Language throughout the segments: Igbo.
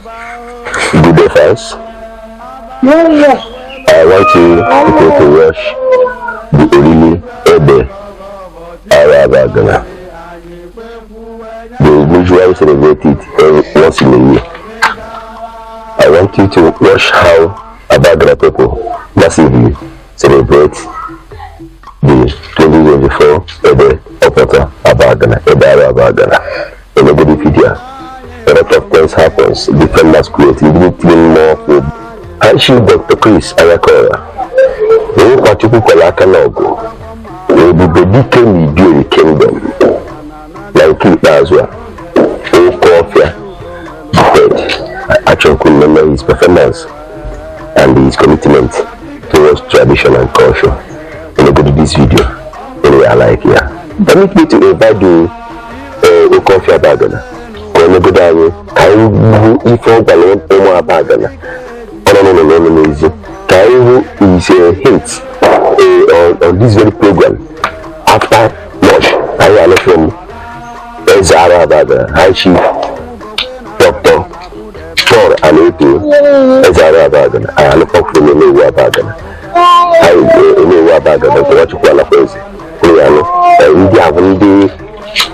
Good day, friends. I want you people to watch the Orili Ebe Arabagana. They usually celebrate it once in a year. I want you to watch how Abagana people massively celebrate the 2024 Ebe Opota Abagana, Ebe Arabagana. In a good video, a lot of things happens. Different masquerades, including more food. Actually, Dr. Chris Ayakora, who particularly Kalakanogo, will be dedicated to the kingdom. Like it as well. Who coffee, but actually could remember his performance and his commitment towards tradition and culture. When you go to this video, anyway, I like it. Permit me to invite you to coffee Abagana. When you go down, I will inform Paloma Abagana. No, easy. Kairu is a hint on this very program after lunch. I am from Zara Baga, High Chief Dr. Thor Aneto Zara Baga. I am from Newa Baga. I know Baga, but what you call a person. We have the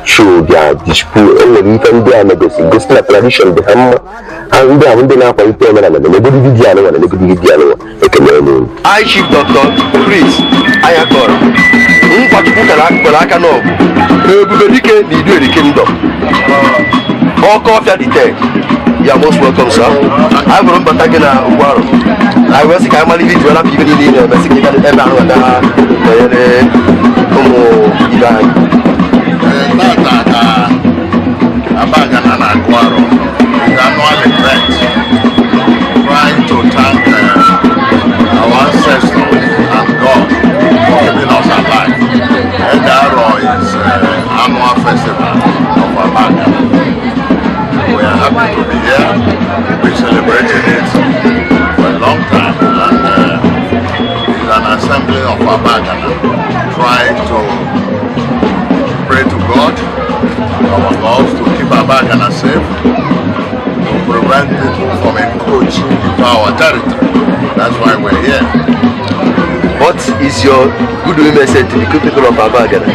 show their display only even their medicine. This is tradition. The hammer. And they haven't been up on permanent. Nobody did the other one, and nobody did the other one. I Chief Dr. Chris Ayakora. What you put a lack of Akano. Everybody can do the kingdom. All coffee at the tech. You are most welcome, sir. I will not take a war. I was a family video of people in the basic annual event trying to thank our ancestors and God for giving us our life. Edaro is annual festival of Abagana. We are happy to be here. We celebrated it for a long time, and it's an assembly of Abagana trying to pray to God, our gods, to keep Abagana safe, prevent people from encroaching into our territory. That's why we're here. What is your goodwill message to the good people of Abagana?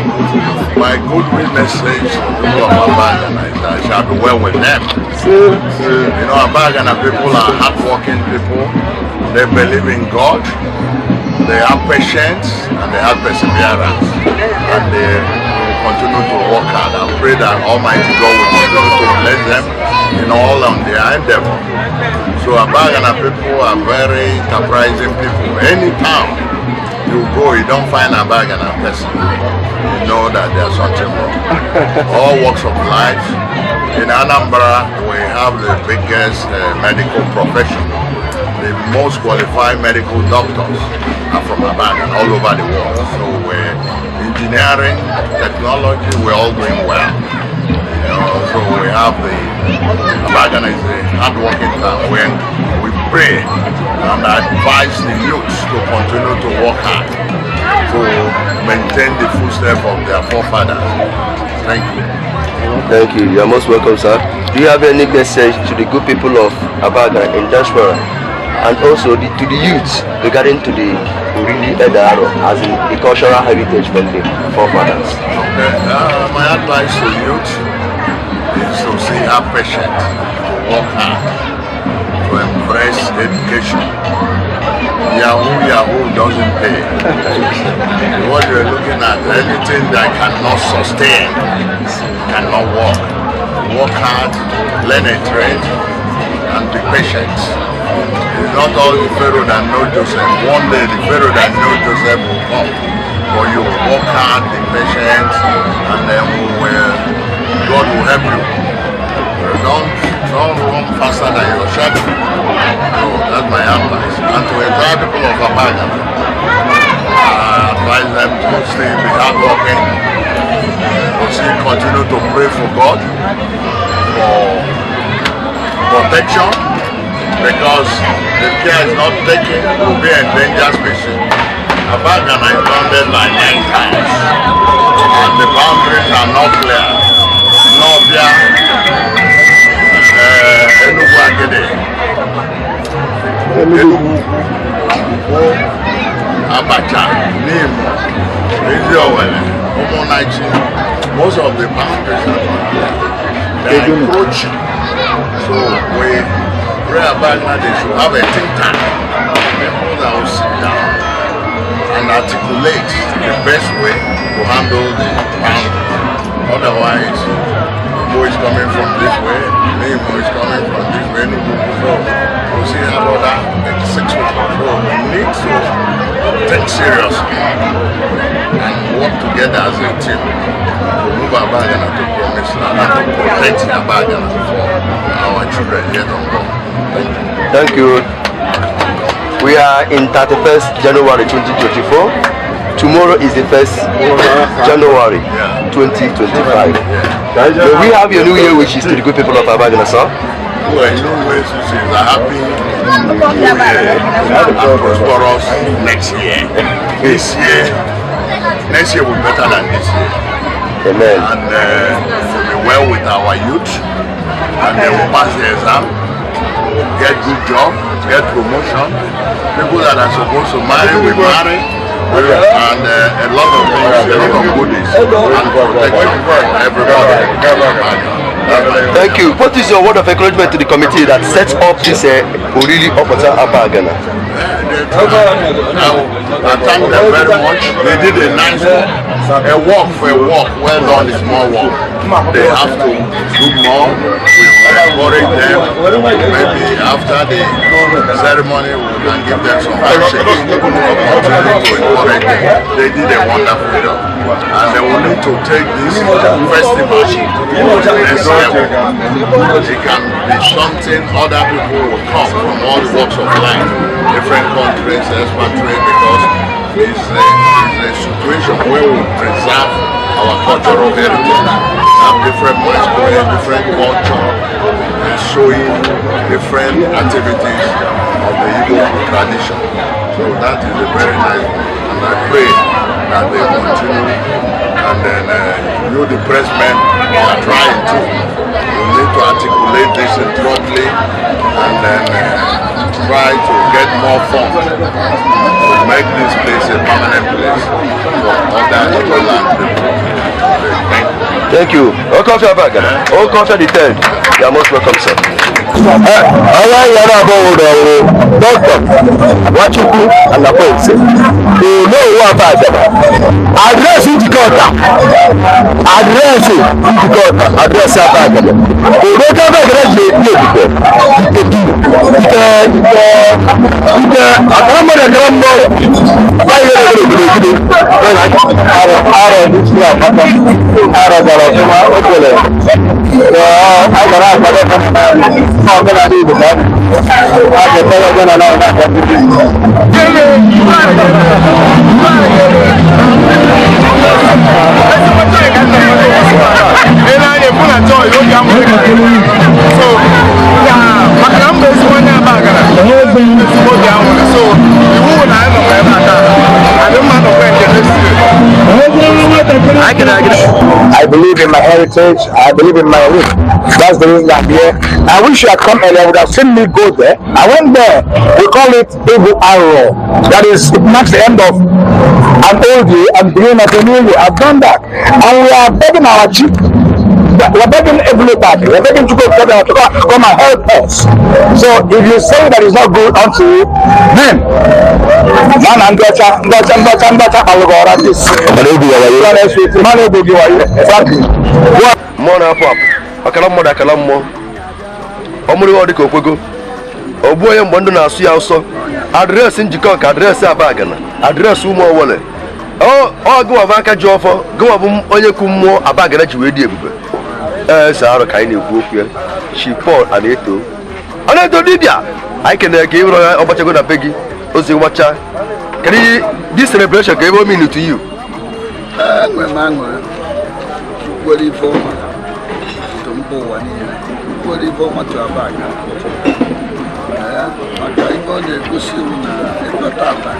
My goodwill message to the people of Abagana is that I shall be well with them. You know, Abagana people are hardworking people. They believe in God. They are patient and they have perseverance. And they continue to work hard. I pray that Almighty God will continue to bless them in all on their endeavor. So Abagana people are very enterprising people. Any town you go, you don't find a Abagana person, you know that there's something wrong. All walks of life. In Anambra, we have the biggest medical profession. The most qualified medical doctors are from Abagana all over the world. So we're engineering, technology, we're all doing well. You know, so we have Abagana is a hard-working town where we pray and advise the youth to continue to work hard to maintain the footsteps of their forefathers. Thank you. Thank you. You are most welcome, sir. Do you have any message to the good people of Abagana in diaspora and also to the youth regarding to the Orili Edaro as in the cultural heritage from the forefathers? Okay. My advice to youth is to see how patient, to work hard, to embrace education. Yahoo doesn't pay. What you're looking at, anything that cannot sustain, cannot work. Work hard, learn a trade, and be patient. It's not all the Pharaoh that know Joseph. One day the Pharaoh that know Joseph will come. But you work hard, be patient, and then God will help you. Don't run faster than your shadow. So that's my advice. And to entire people of Abagana, I advise them to stay, be hardworking, continue to pray for God, for protection, because if care is not taken, it will be a endangered species. Abagana is bounded by 9 times, and the boundaries are not clear. Novia, Enugu Agede, Enugu, Abacha, Nimo, Eziowele, Omonachi, most of the boundaries they approach. So we pray about that they should have a think tank, people that will sit down and articulate the best way to handle the boundaries. Otherwise, Igbo is coming from this way, Nimo is coming from this way, so we'll see about that in 6 weeks. So we need to take seriously and work together as a team to move Abagana to promise land and to protect Abagana for our children yet unborn. Thank you. We are in 31st January 2024. Tomorrow is the 1st January 2025. So we have your new year wishes to the good people of Abagana, sir. Well, new wishes is a happy new year and prosperous next year. Next year will be better than this year. Amen. And we'll be well with our youth, and they will pass the exam, get good job, get promotion. People that are supposed to marry will marry, and a lot of things, a lot of goodies, and protection everybody. Thank you. What is your word of encouragement to the committee that sets up this Oriri Opota Abagana? I thank them very much. They did a nice work. A walk for a walk, well done is more work. They have to do more. We encourage them. Maybe after the ceremony, we can give them some handshakes. Continue to encourage them. They did a wonderful job. And they will need to take this festival to the next level. It can be something other people will come from all walks of life, different countries, expatriate, because it's a situation where we preserve our cultural heritage, have different minds going, different culture, and showing different activities of the Igbo tradition. So that is a very nice one, and I pray that they continue. And then the pressmen are trying to. We need to articulate this properly, and then try to get more funds to make this place a permanent place for other Igbo land people. Thank you. Okofia Abagana. Okofia the 10th. You are most welcome, sir. Doctor Wachuku and Aponse. They know who Abagana. Address Intikota. Address Abagana. They don't have I believe in my heritage. I believe in my root. That's the reason I'm here. I wish you had come earlier. Would have seen me go there. I went there. We call it Igbo Arrow. That is, it marks the end of an old year and beginning of a new year. I've done that, and we are begging our chief. We're begging everybody. We're begging to come and help us. So if you say that it's not good unto you, then Obuoye mbondo na asu ya uso address njikọ ka address Abagana address ụmụ Owole gụwa bụ aka ji ọfọ gụwa bụ onye ku mmụọ Abagana ji wee dị ebube saaro ka anyị na-ekwu okwu ya Chief Paul Aneto dibia anyị kenere ka ịbụrụ ya ọgbachago na be gị ozi gbacha kedu this celebration ka ebe o mean to you maka ibe ọ na-egosi iwu na ịkpata ata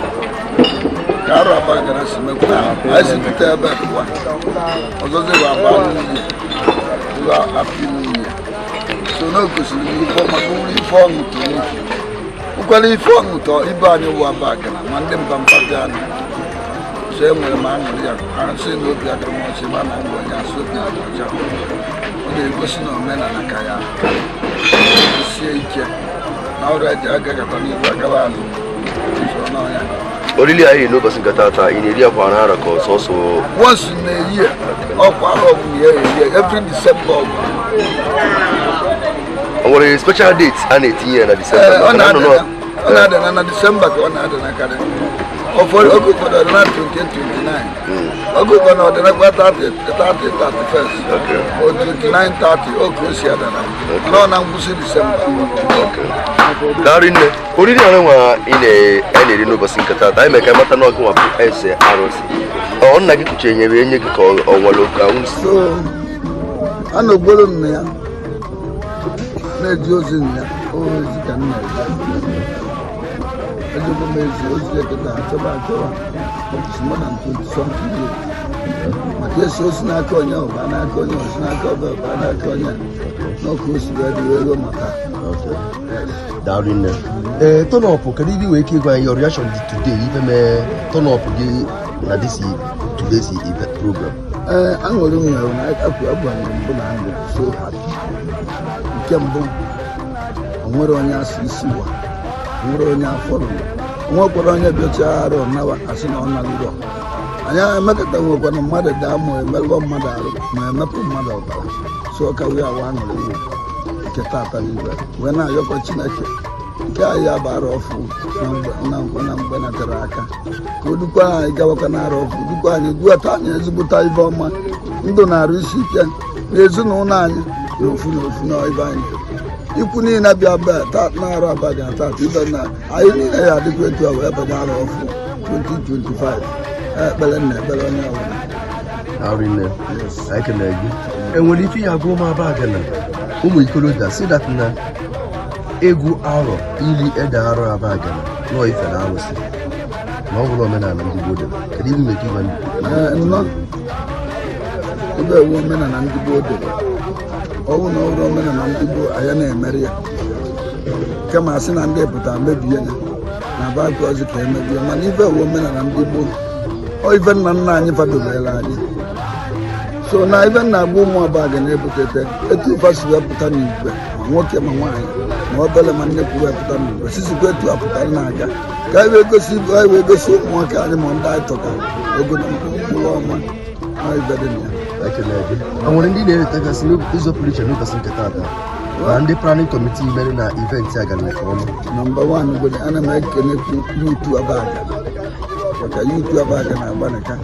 ka arụ Abagana si mekwa anyị si pụta ebe ụwa ọzọzi bụ agba n'iyi happy new year. So no kusini ifo makuri ifo mutu ukwali ifo mutu ibani wa bagana mande mpampagana semwe mangu ya anse no bia kama sema na ngonya so bia ja ode kusino mena na kaya sie ike na ora ja ga tani bagala so na ya Orili ayi no basin katata in area for another cause also once in a year of every December. What a special date and 18 year na December. On December on Adana. Of all for the 2029. Okay, on the 31st. Okay. Or 29:30. Okay, no, now December. Okay. Darin Orili anwa in any no basin katata. I make a matter no go up as ROC. On like to change any call or one local. So I know Bologna. No Josinia, oh, you can know. I don't know if it's more than 20-something years. But yes, it's not going on, and I go, it's not covered, and I go, no cruise where the way matter. Okay. Down in there. Turn up, can you wake you your reaction today? Even turn up this today's event program. I'm going to so happy. Kembo nwere onye asisi wa nwere onye afọrọ nwekwara onye bịachara nawa asị na ọ nalụrụ anya emekata nwekwa na mmadụ daa ma emelụọ mmadụ arụ ma emepụ mmadụ ọbara so ka wee awa aṅụrị nke tata n'igwe wee na-ayọkwa Chineke nke anyị abara ọfụ na mgbe natara aka ka o dukwa anyị gawakwa n'ara ọfụ dukwa anyị duata anyị ezigbota ibe ọma ndụ na-arụ isi ike na ezinụlọ anyị n'ofu n'ibe anyị ikwu niile bịa na-arụ abaghị atata ibe na anyị niile ya adịkwa etu a wee banye arụ ọfụ 2025 ekpere na ekpere onye ọbụla I can agree. And when if you are going back and ikolobịa si that na egwu arọ ili ede arọ abaga no ife na arụsị na ọ bụrụ omenala ndị Igbo dị kedu ihe meke ibe nnọọ ebe ewu omenala ndị Igbo dị ọwụ na ọrụ omenala ndị Igbo anya na-emeri ya kama asị na ndị pụtara mebie ya na baakụ ọzọ ka emebie mana ibe ewu omenala ndị Igbo ọ ife nna nna anyị fadobere anyị so na ibe nna agba ụmụ abaga na-ebutete etu ụfa si wepụta n'igwe ma nwoke ma nwaanyị ma obele ma nnekwu wepụta n'igwe sisikwa etu apụta na-aga ka anyị wee gosi ụmụ nwoke anyị ma ndị anyị tọka ogologo mkpụrụ ọma na ibe dị na ya nwere ndị na-eretagasị ụzọ pụrụ iche n'ụbọchị nke taata na ndị planning committee mere na eventi a gara nke ọma. Nọmba 1 bụ ana m ekenekwu yutu abaga maka yutu abaga na-agbanịka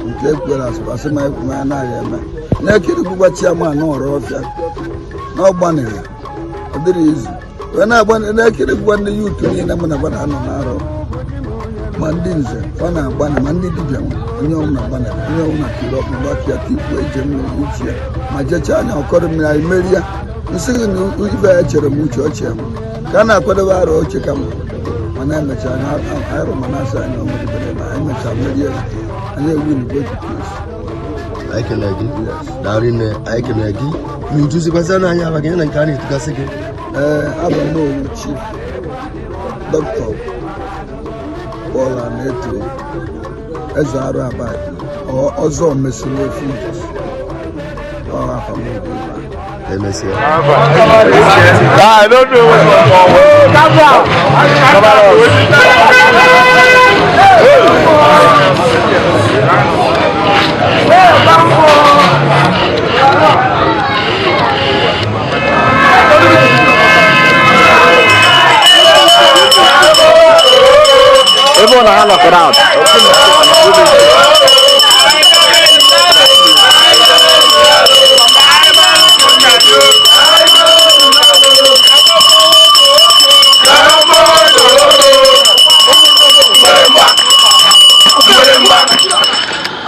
nke ekwere asụsụ ma ekwu ma anaghị eme na-ekiri gbugba chiama n'ọrụ ọfịa na ọgbanịrị ọ dịrị izu wee na-agbanị na-ekiri gbugba ndị yutu niile mụ na gbana anọ n'arọ ma ndị nze ọ na-agbanị ma ndị dibịa onye ọbụla gbanị onye ọbụla kiri ọkpụgbapịa tikwu eje mmiri uche ya ma jechaa anya ọkọrọ mmiri anyị meri ya nsị gị na ibe ya chere m uche ochie m ka a na-akwadobe arọ oche ka m mana emecha anya arụ ma na-asa anya ọmụdịbere ma anyị mechaa merie anyị ewu n'igwe tutus anyị kelee gị darị nne anyị kelee gị n'ujuzikwasị n'anya abaghị na nke a na-etugasị gị abụ m owu chief dọkịta Paul Aneto eze arụ abaghị ọzọ mesịrị ofu afamobi emesịa I don't know what's going Everyone hand knock it out.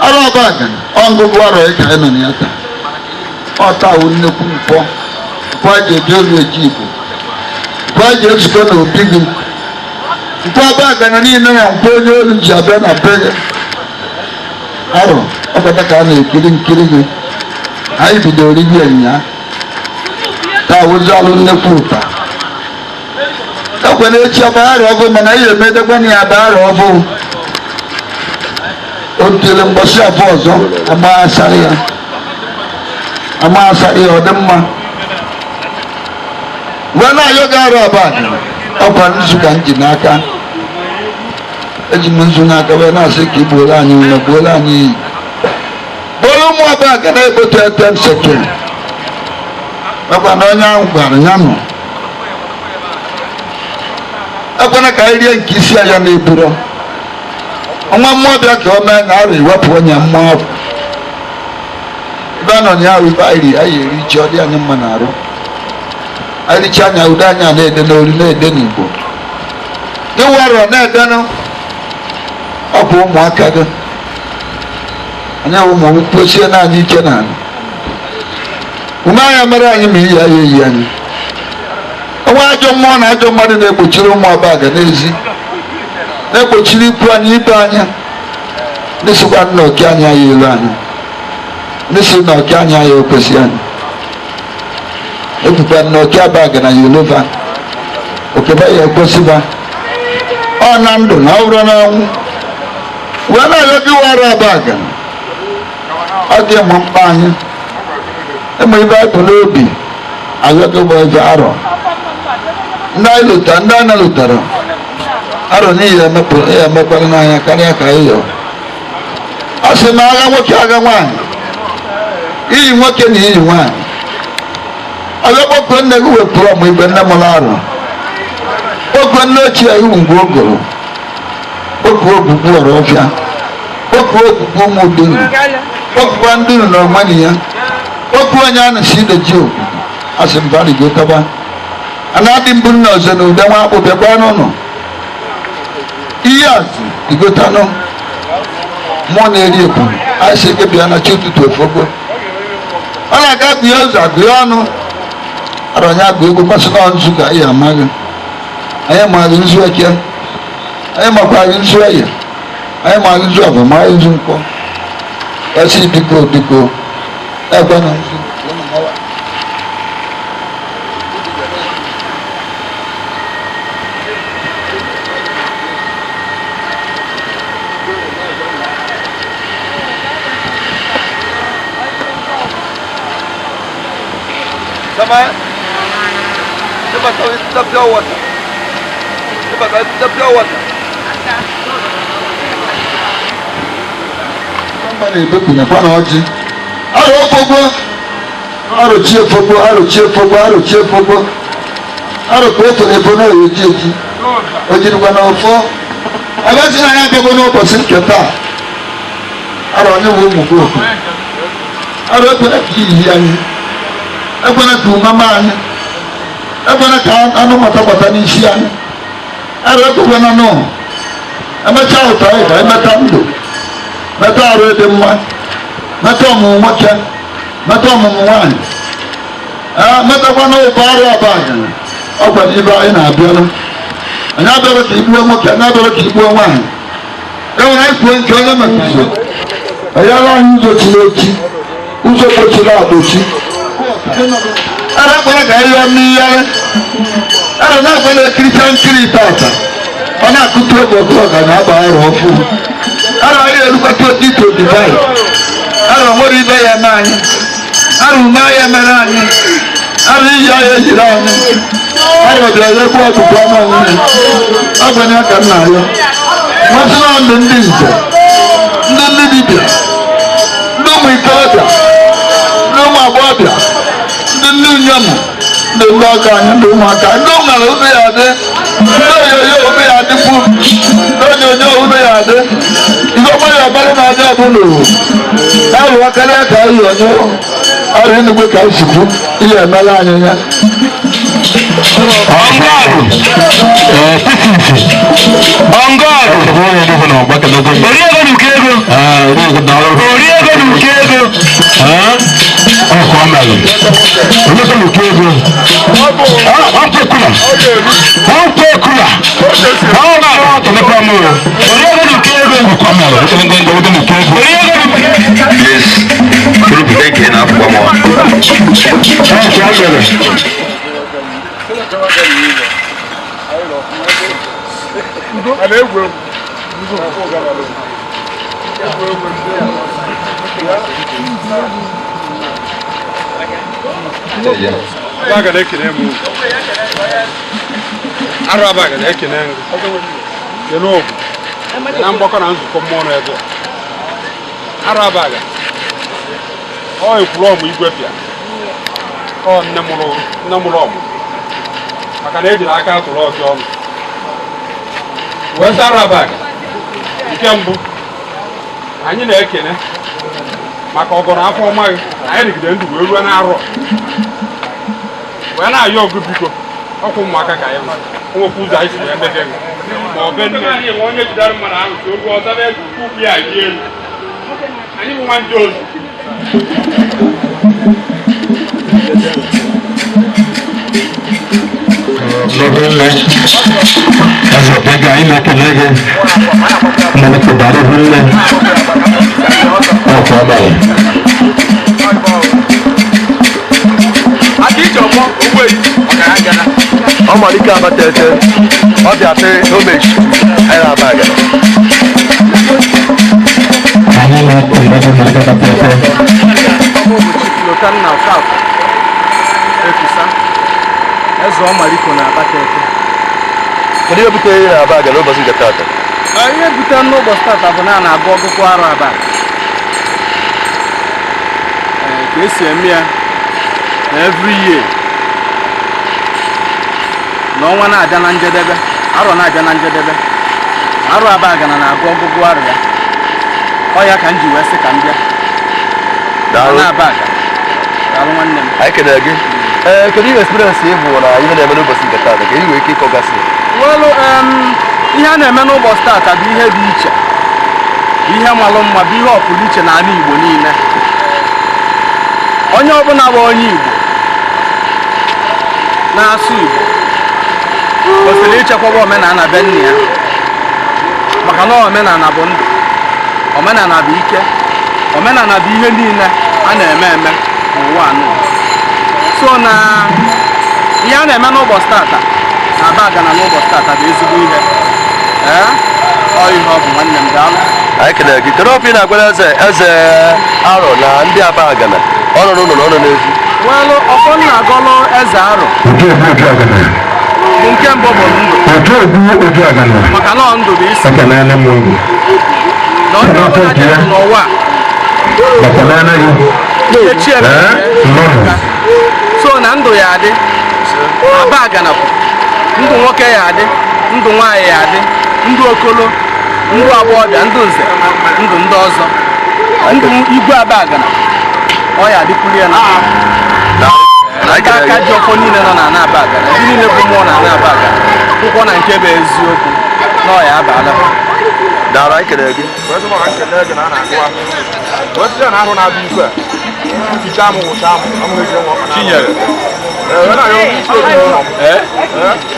Abaga ọngụgụ arọ ị ka nọ ya taa ọta wụ nnekwu mpọ mpọ a ga-eji olu eji Igbo mpọ a ga-ezukọ na obi gị mpọ abaga na niile ya mpọ onye olu ji abịa na be gị arọ ọkọta ka a na-ekiri nkiri gị anyị bidoro ibi ịnya taa awụzi alụ nnekwu ụta ekwe na-echi abaghara ọbụ mana ihe emedekwa na ya abaghara ọbụ o tiere mgbọsị abụọ ọzọ amaghasara ya ọ dị mma wee na-ayọ gị arụ Abagana ọkwa nzu ka m ji n'aka eji m nzu n'aka wee na-asị ka igbuola anyị ume gbuola anyị iyi bụrụ ụmụ Abagana na-egbotu 10 sekend makwa na onye ahụ gwara ya nọ ekwana ka anyị rie nke isi anya na-eburo ọnwa mmụọ bịa ka o mee na arụ iwepụ onye mmụọ ahụ ebe a nọ na ya ibe anyị eri ji ọ dị anyị mma na arụ anyị richa anya ude anya na-ede n'olu na-ede n'Igbo ịwụ arọ na-edenụ ọ bụ ụmụaka gị anya ụmụ kpochie na anyị ike na anyị ume anya mere anyị ma iyi anya eyi anyị onwe ajọ mmụọ na ajọ mmadụ na-egbochiri ụmụ Abagana n'ezi na-egbochiri ikwu anyị ibe anya n'esikwa na oke anya ya elu anyị n'esi na oke anya ya ekwesị anyị ekwukwa na oke Abagana ya elova okeba ya ekwesịba ọ na ndụ na ọ bụrụ na ọnwụ wee na-ayọ gị wara Abagana ọ dị mụ mkpa anyị ịmụ ibe anyị bụ n'obi ayọ gị bụ ebe arọ ndị anyị lụtara arọ n'ihi ya emekwara n'anya karịa ka anyị yọ ọ sị na agha nwoke agha nwaanyị iyi nwoke na iyi nwaanyị ọzọ kpọkụọ nne gị wepụrụ ọmụ igbe nne mụrụ arọ kpọkụọ nne ochie iwu ngwa ogoro kpọkụọ ogbugbu ọrọ ọfịa kpọkụọ ogbugbu ụmụ dunu kpọkụọ ndị unu na onwe ya kpọkụọ onye a na-esi ideji ogwu asị mba rigotaba ana-adị mbụ nna ọzọ na ude nwa akpụ bịakwa n'ụlọ ihe azụ igotanụ mmụọ na-eri ebu anyị si gị bịa na chi ụtụtụ ofogbo ọ na-aga gụọ ụzọ agụọ ọnụ arọnye agụ egwu gbasị na nzu ka anyị amaghị anyị maghị nzu eke anyị makwaghị nzu eye anyị maghị nzu ọbụ ma nzu nkwọ esi biko ekwe na nzu Sama, coba tahu kita pelawat. Coba tahu kita pelawat. Somebody be kuna kwa oji. Aro fogbo. Aro chie fogbo. Aro ko to e bono eji. Oji ni kwa na ofo. Abati na ya bebo no bosi keta. Aro ni wo mu go. Aro ko na ki yani. Ekwena ka umama anyị ekwena ka anụ gbata n'isi anyị arụ ekwena nọ emechaa ụtọ anyị ka emeta ndụ meta arụ dị mma meta ọmụmụ nwoke meta ọmụmụ nwaanyị metakwa na ụba arụ Abagana ọkwa n'ibe anyị na-abịara anyị abịara ka igbuo nwoke anyị abịara ka igbuo nwaanyị enwere anyị kwuo nke onye maka ụzọ ayara anyị ụzọ chiri echi ụzọ kpochiri akpochi ara kwere ka ihe ọnụ ihe ara na-akwere ekiricha nkiri tata ọ na-akụtu oge ọga na-agba arụ ọfụ ara anyị erukwata otito divai ara nwere ibe ya n'anyị ara ume ya mere anyị ara iyi ya ejiri anyị ara bịara ekwu ọtụtụ ọnụ ọnwụnye ọgbanye ka nna ya nwasị na ndụ ndị nze ndị dibịa ndị ụmụ ikorobịa ndị ụmụ agbọghọbịa ndị nnyọmụ ndị ọka anyị ndị ụmụaka ndị ụmụara ube ya adị ndị onyonyo ube ya adịkwu ndị onyonyo ube ya adị ndị ọgbara ya ọbara na-adị ọbụla arụwa karịa ka anyị onye ọrụ enugbe ka anyị sikwu ihe emela anyị ya Please, take enough, one more. anyị na-ekene maka ọgọrọ afọ ọma gị anyị rigide ndụ wee ruo n'arọ wee na-ayọ ọgụ biko ọkwụ ụmụaka ka ya nwekwa ụzọ anyị si wee mebe ma ọ be nne anyị nwe onye jidere mmadụ ahụ ka oru ọzọ ebe ukwu ya dị elu anyị bụ nwa ndị ozi Nobile, also pega aí na colega, não te dá nobile, ok, bem. Aqui jogo, o way, o Malika abatete, o de até o mês, era a baga. Aí na colega, Malika abatete. Lotando na south, Ezo Maliko na Abatete. Kadi yo bute na baga no basu gatata. Aye bute no bostata bona na agogo ko aro aba. Kesi emia every year. No one na aja na njedebe. Aro na aja na njedebe. Aro abaga na agogo ko aro ya. Oya ka nji wese ka mbia. Na abaga. Dalu nwanne m. Ai kede agi. Can you experience it for even a little bit of that? Can you keep focusing? Well, ihe a na-eme n'ụbọchị taata bụ ihe dị iche. Ihe malụ mma bụ ihe ọpụrụ iche n'ala Igbo niile. Onye ọbụla bụ onye Igbo na-asụ Igbo kwesịrị ichekwaba omenala be nne ya. Maka na omenala bụ ndụ. Omenala bụ ike. Omenala bụ ihe niile a na-eme n'ụwa anụ. So na ihe a na-eme n'ụbọchị tata na baga na n'ụbọchị tata bụ ezigbo ihe. Ọ ihe ọ bụ nwanne m daalụ. Anyị kelere gị. Kedu ofe ị na-agwara eze arọ na ndị abaga na ọnụ n'ụlọ na ọnụ n'ezi? Welụ ọfọ m na-agọlụ eze arọ. Bụ nke mbụ bụ ndụ. Maka na ndụ bụ isi. Na onye ọbụla jere n'ụwa so na ndụ ya adị abaga na ndụ nwoke ya adị ndụ nwaanyị ya adị ndụ okolo ndụ agbọghọbịa ndụ nze ndụ ndị ọzọ ndụ igwe abaga na ọ ya adịkwuru ya na aka ji ọkọ niile nọ na ana abaga na ndị niile bụ mmụọ na ana abaga ụkwọ na nke bụ eziokwu na ọ ya abaala dara ikele gị wee maka nkele gị na a na-agụ ahụ wee site na ahụ na-abịa ikwe ficha m wụcha m amụghị gị nwa Chinyere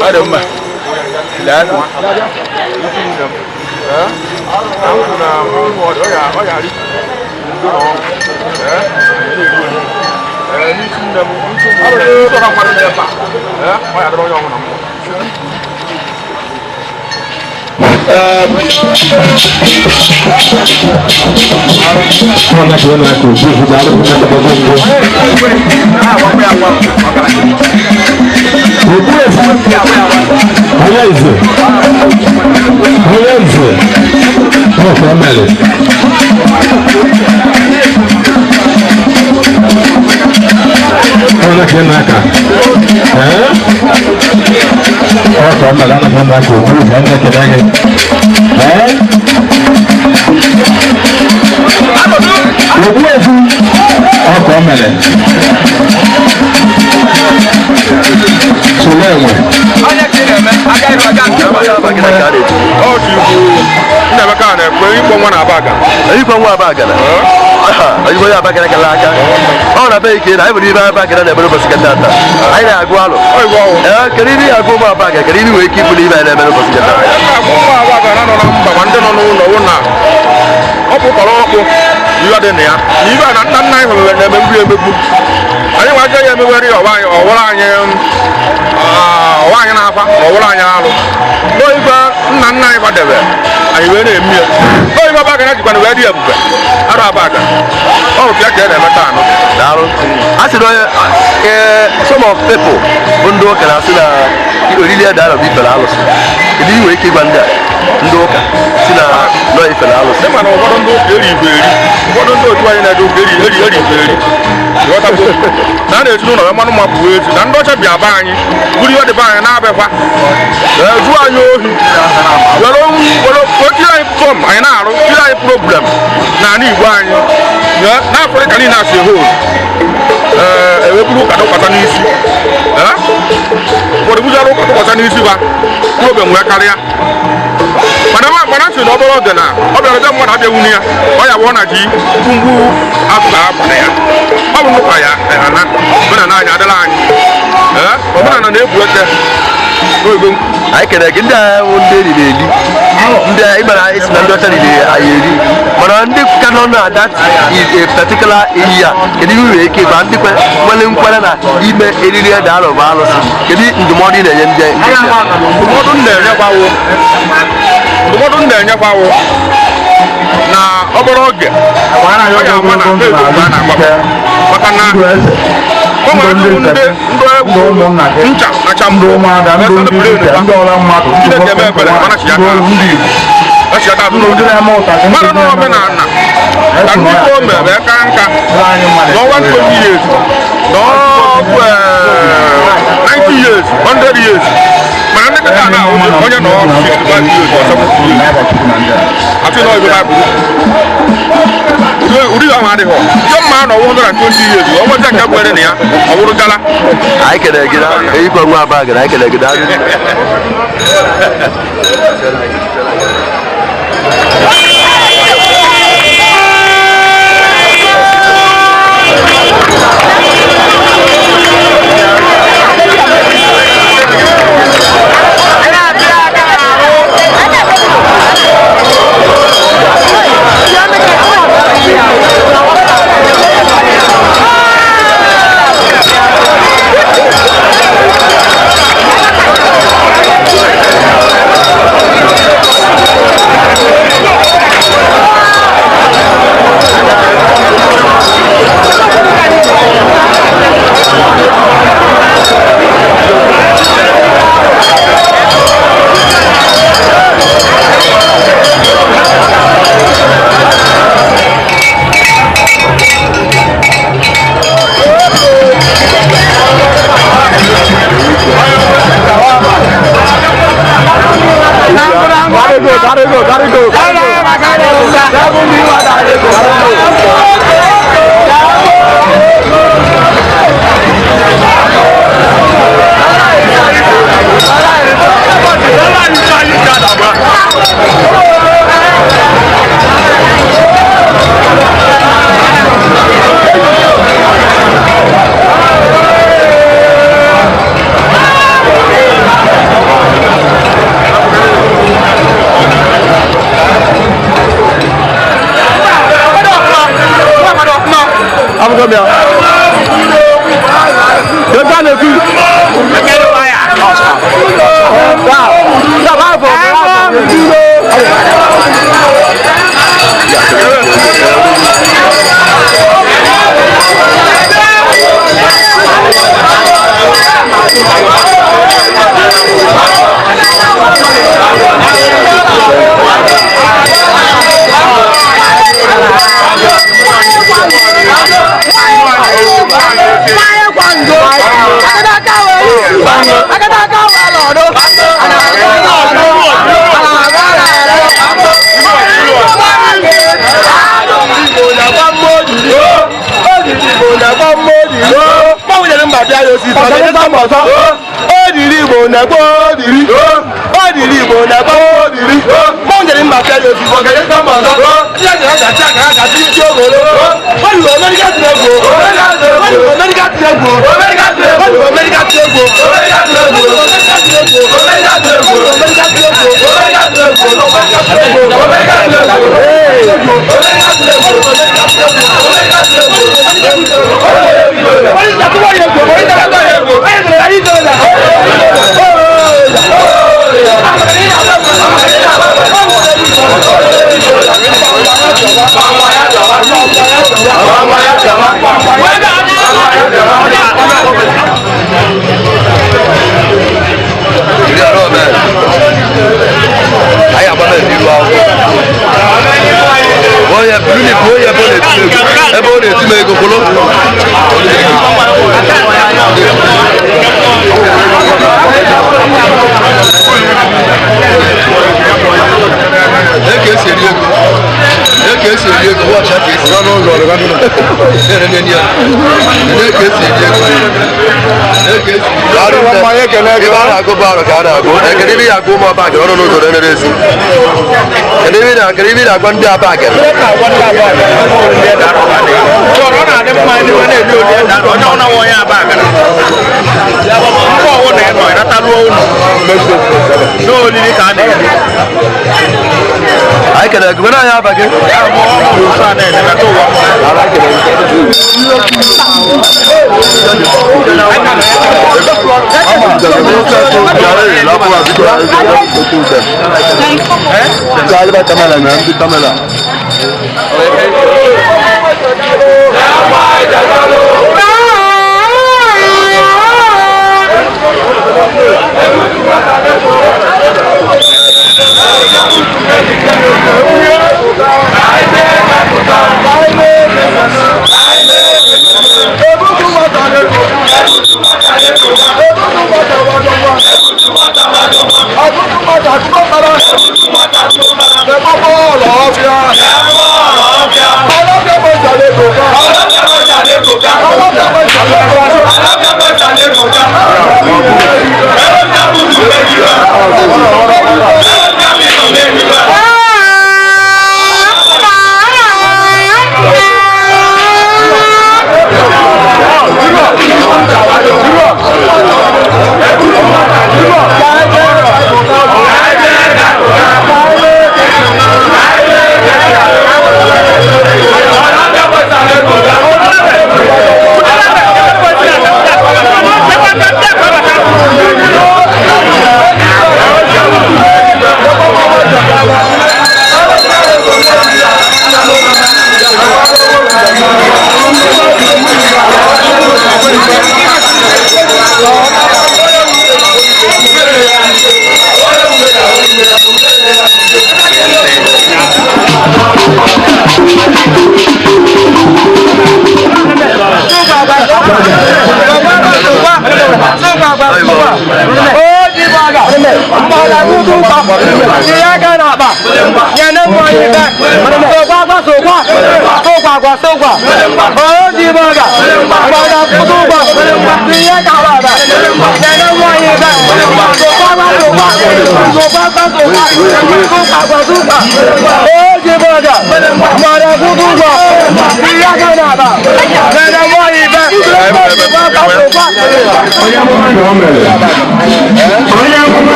ọ dị mma lee n'isi nne m nsogbu ha mmadụ n'ebe a ọ ya dịrị onye ọbụla mma ọ na-abịa ike na anyị nwere ibe abagana na-emere ụbọchị kata anyị na-agụ alụ kedu ihe agụ ụmụ abaga kedu ihe nwere ike ịbụ n'ibe anyị na-emere ụbọchị kata nọ na mba ma ndị nọ n'ụlọ wụ na ọ pụkọrọ ọkpụ ihe dị na ya na ibe a na nna nna anyị hụrụ na-eme mgbu emegbu anyị nwa agaghị emewere ọwụrụ anyị na-afa ọwụrụ anyị alụ n'ibe nna nna debe anyị wee na-eme ya oyi baba gara jikwana wee dị ebube arụ abaga ọ bụ ka ka na-emeta anụ daalụ a sị na some of people bụ ndị ụka na-asị na oriri ede arọ bụ ifere alụsị kedu iwe ike ịgwa ndị ụka si na nọ ifere alụsị ịma na ụfọdụ ndị ụka eri igwe eri ụfọdụ ndị otu anyị na-ede ụka eri igwe eri na a na-esi n'ụlọ mmanụ mma bụ ezi na ndị ọcha bịa be anyị buru ihe dịbe anyị na-abịakwa jụọ anyị ohi were tiri anyị fọm anyị na-arụ tiri anyị problem na ala Igbo anyị na Afrịka niile asị hol ewepụrụ ụka dọkwata n'isi ụfọdụ bụzara ụka dọkwata n'isi ba problem wee karịa mana sị na obere oge na ọ bịara ebe mmadụ abịawuni ya ọ ya bụ na ji mgbu afọ abana ya ọ bụ nnukwu ya na omenala anyị adịla anyị omenala na-ebu eke anyị kere gị ndị agha bụ ndị eriri eri ndị ịgbara esi na ndị ọcha riri anyị eri mana ndị ka nọ na that is a particular area kedu ihe nwere ike ịgba ndị nwere nkwere na ime eriri ede arọ bụ alụsị kedu ndụmọdụ ị na-enye ndị ndụmọdụ m na-enyekwawo na obere oge ọ ga-ama na ndị a na-agbapụ maka na o nwere ndị egwu ncha nacha mbụ Chineke eme ebere mana chiata mara na omenala ka ndị Igbo mere ka nka n'ọnwa 20 years n'ọgwụ 90 years 100 years mana ndị kata na onye nọ 65 years or 70 years atụ na oyibo baịbụl ụdị ahụ adịghị ihe mma na 120 years ọ nweta nke kwere na ya ọ bụrụ gala anyị kere gị eyikwa nwa aba gara anyị kere gị Hey! go bar ka na go e ke ni ya go ma ba jo no do ne re si ke ni na gwan da ba ke so ro na de ma ni ne bi o de da ro na won ya ba ka ya ba ko wo ne no na ta lo no ni ni ka ne ai ke na go na ya ba ke ya mo sa ne na to wa ala ke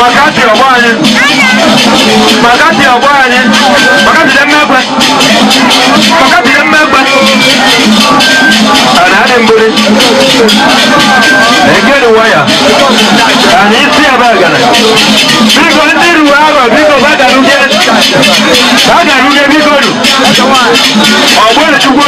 Makati ọgbanye. Makati ọgbanye. Makati dị mmegbe. Makati dị mmegbe. Ana adị mbuli. Egeri waya. Ana isi abagana. Biko ndị ruwa agwa biko bagaruge. Bagaruge biko ru. Ọgbọrọ chukwu.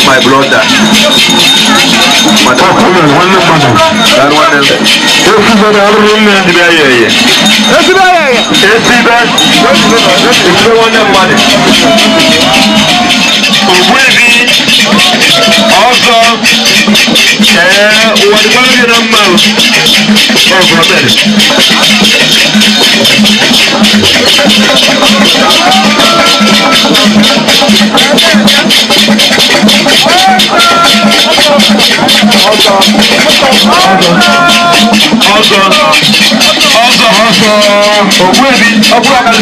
My brother. Madam, one mother. That one is. Everybody, I don't know the area. Everybody. Everyone have money. Also, what about your number? Oh, brother.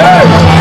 Hey!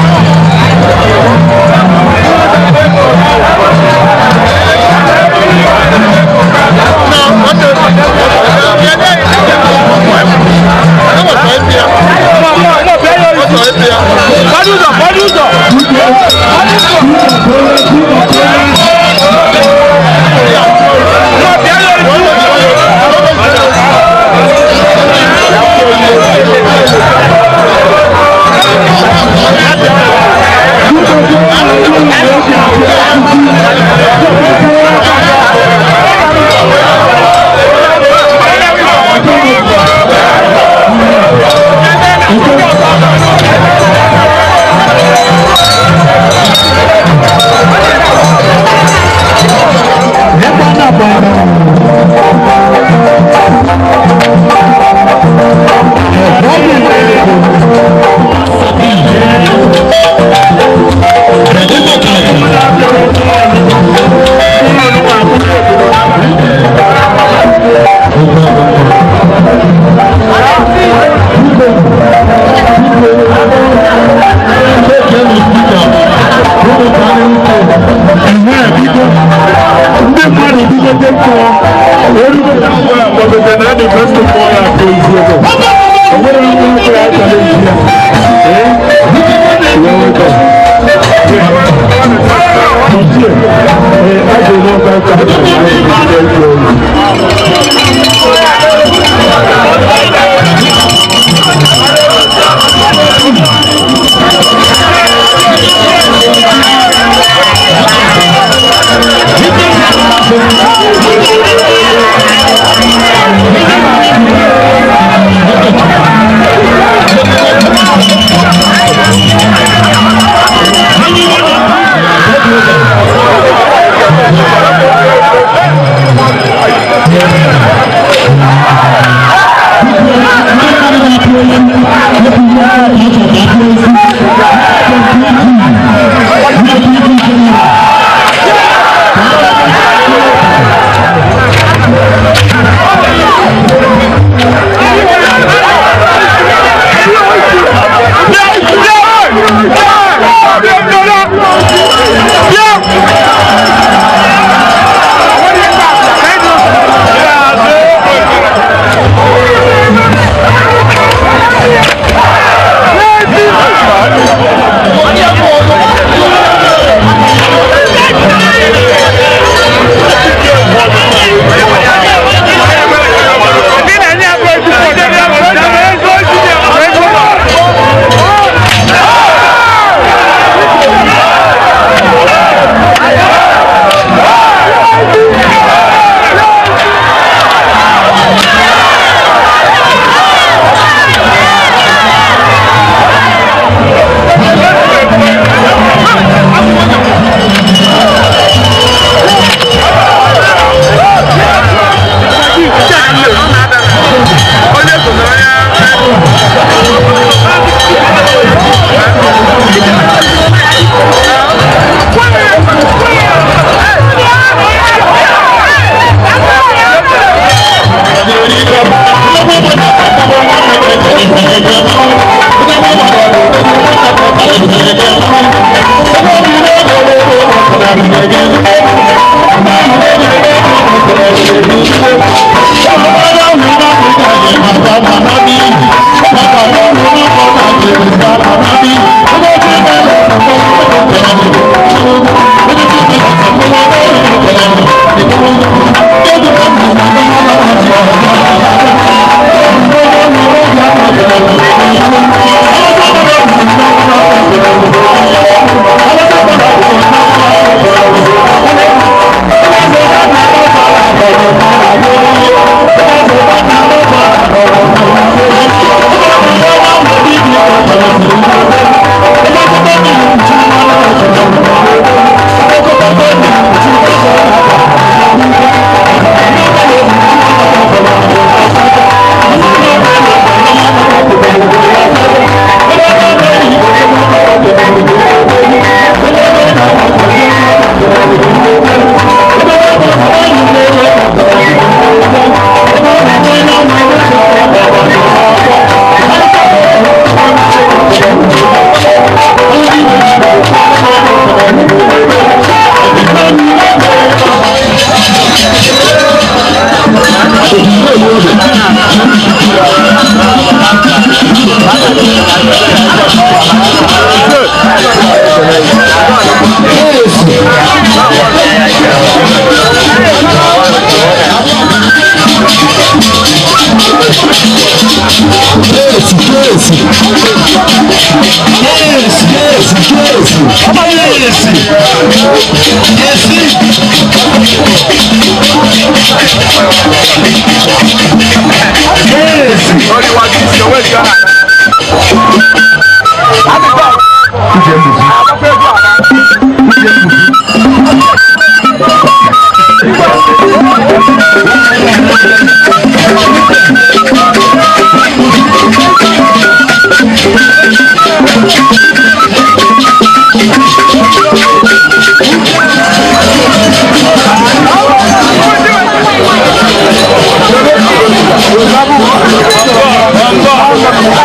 Vamos,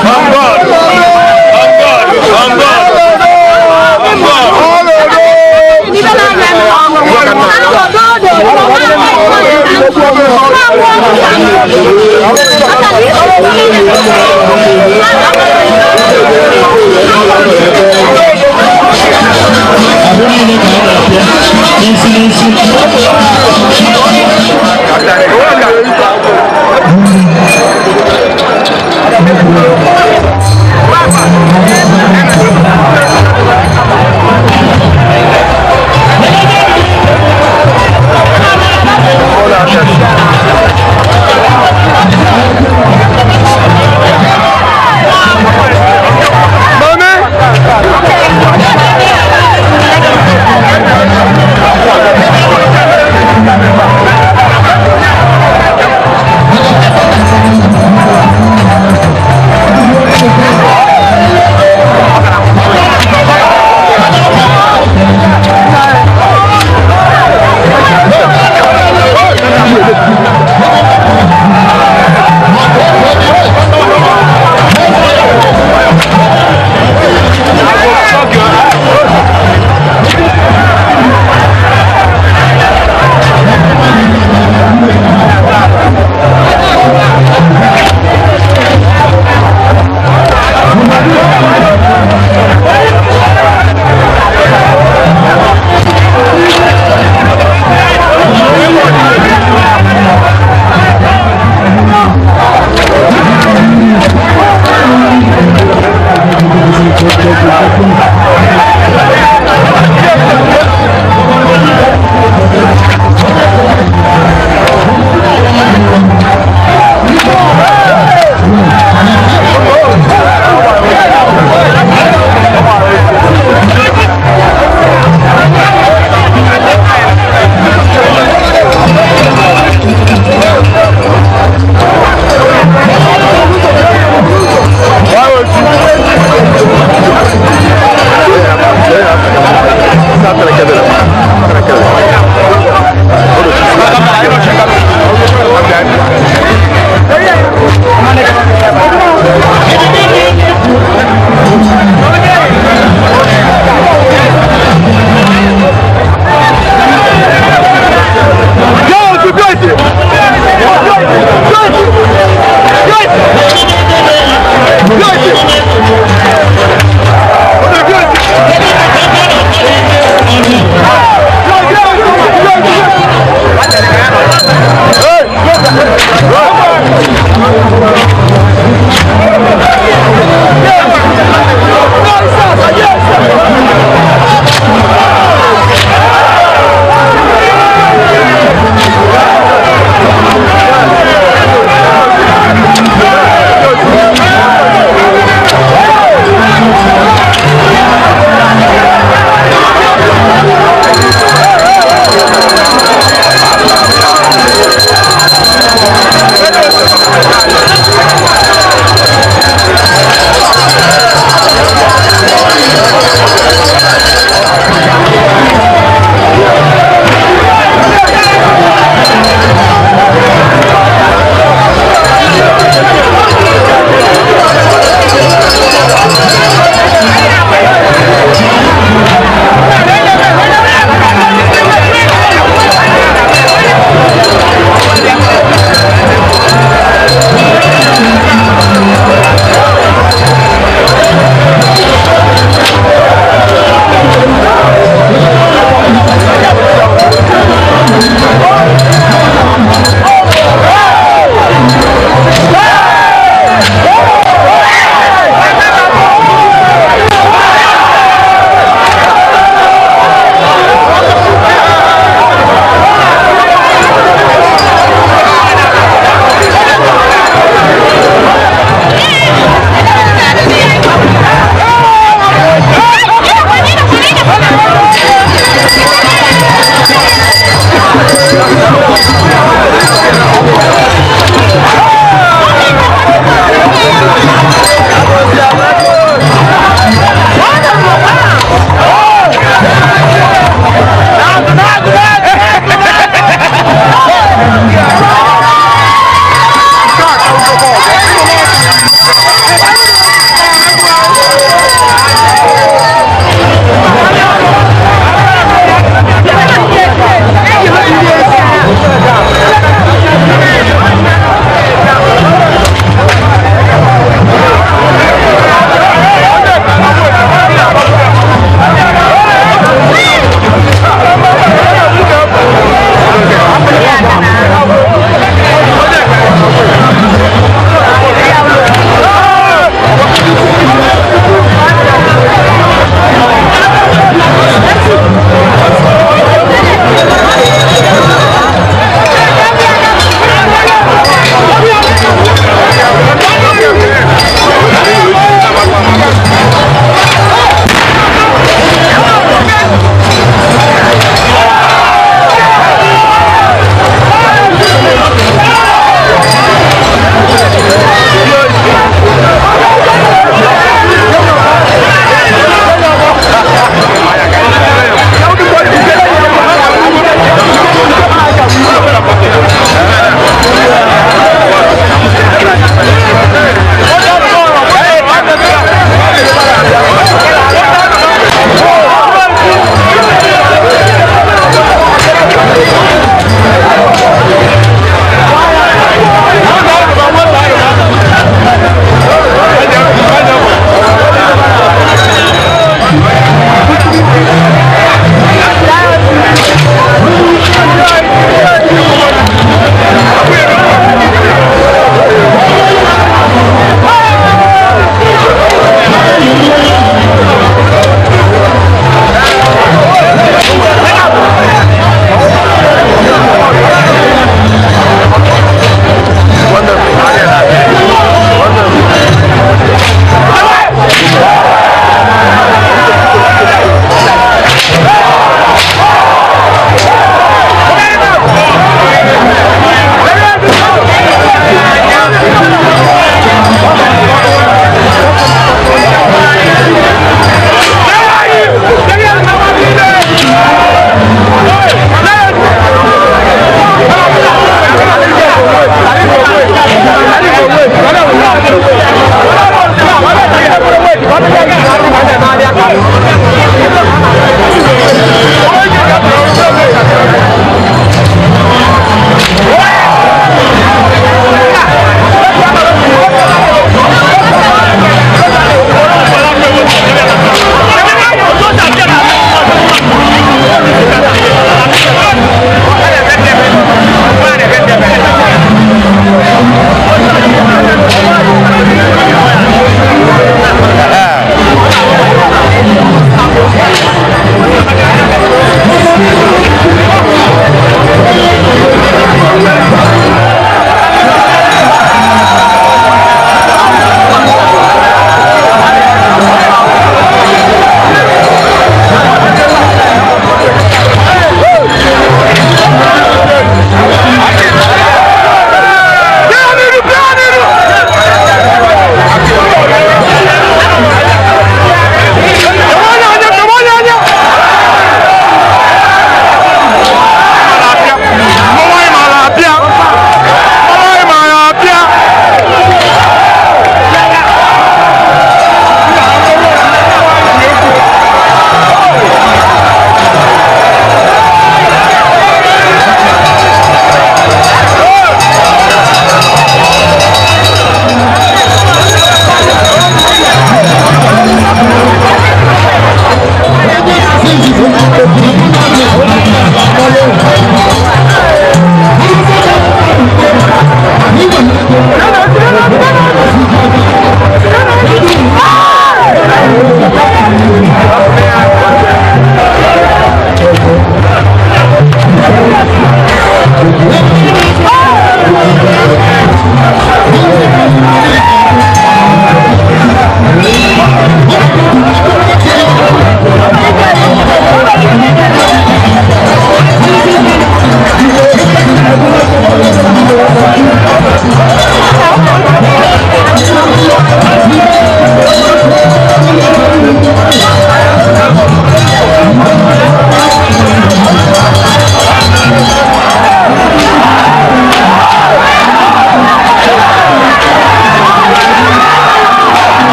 Mami!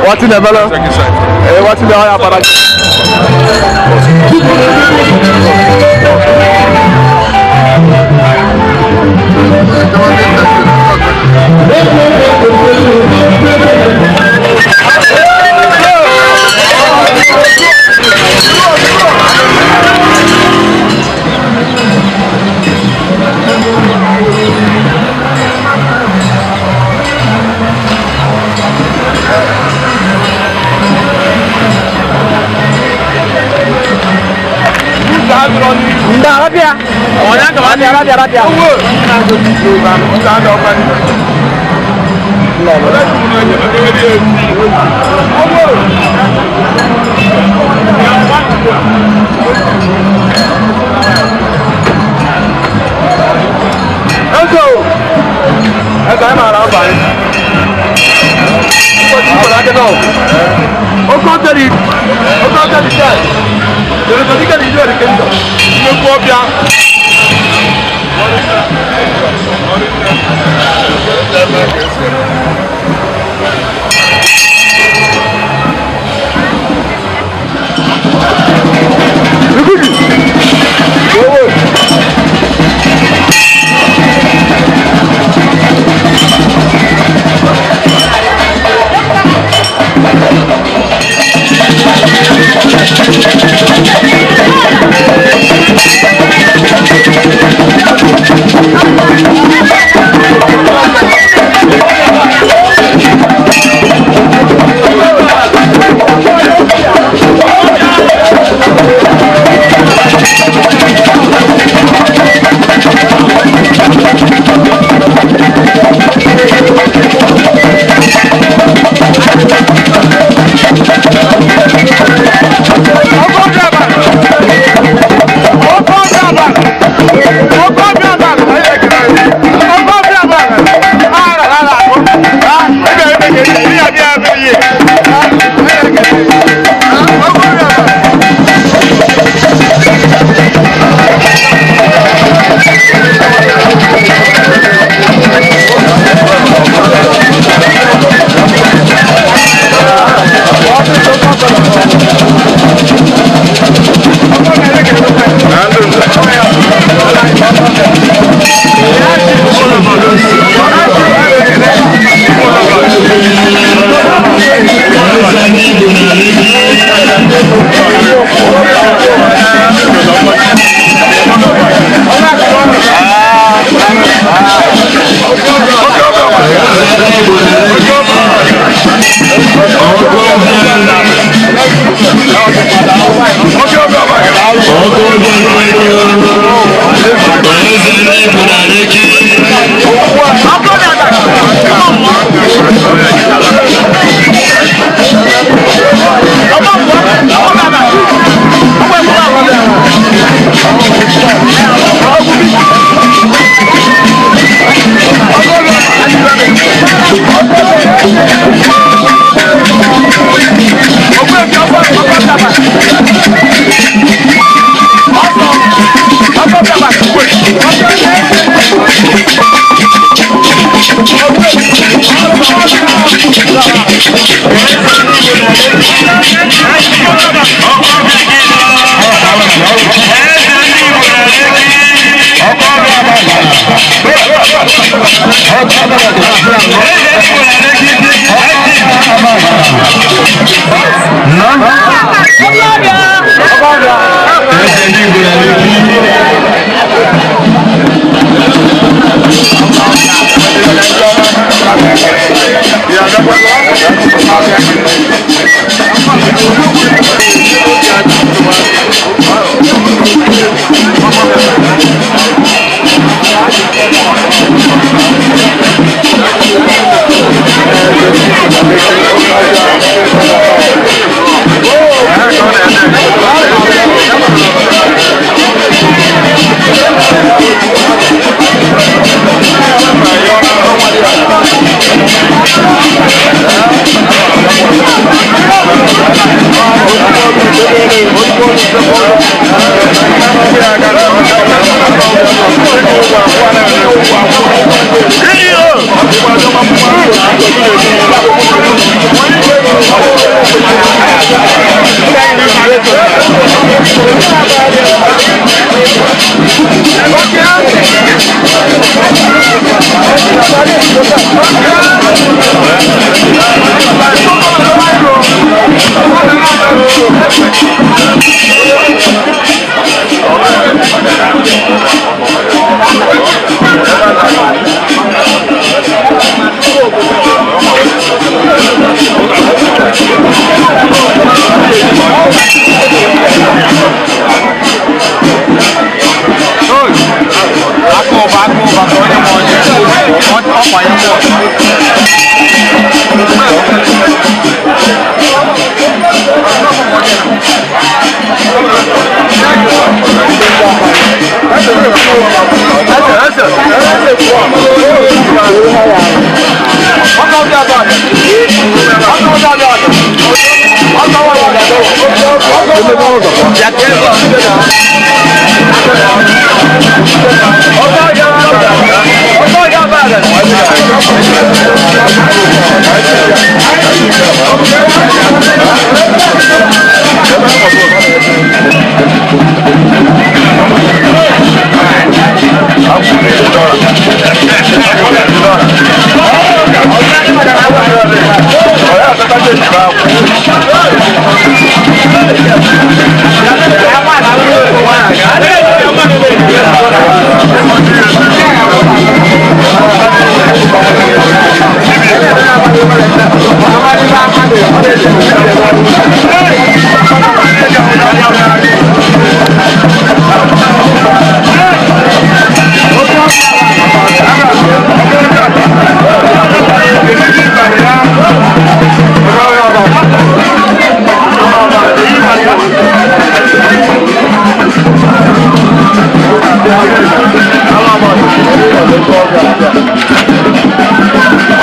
What's in the melon? What's in the higher apparat? Arabia. Arabia.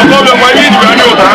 Ọkọ mi ọmọ yìí ìdìbò ní ọ̀tá.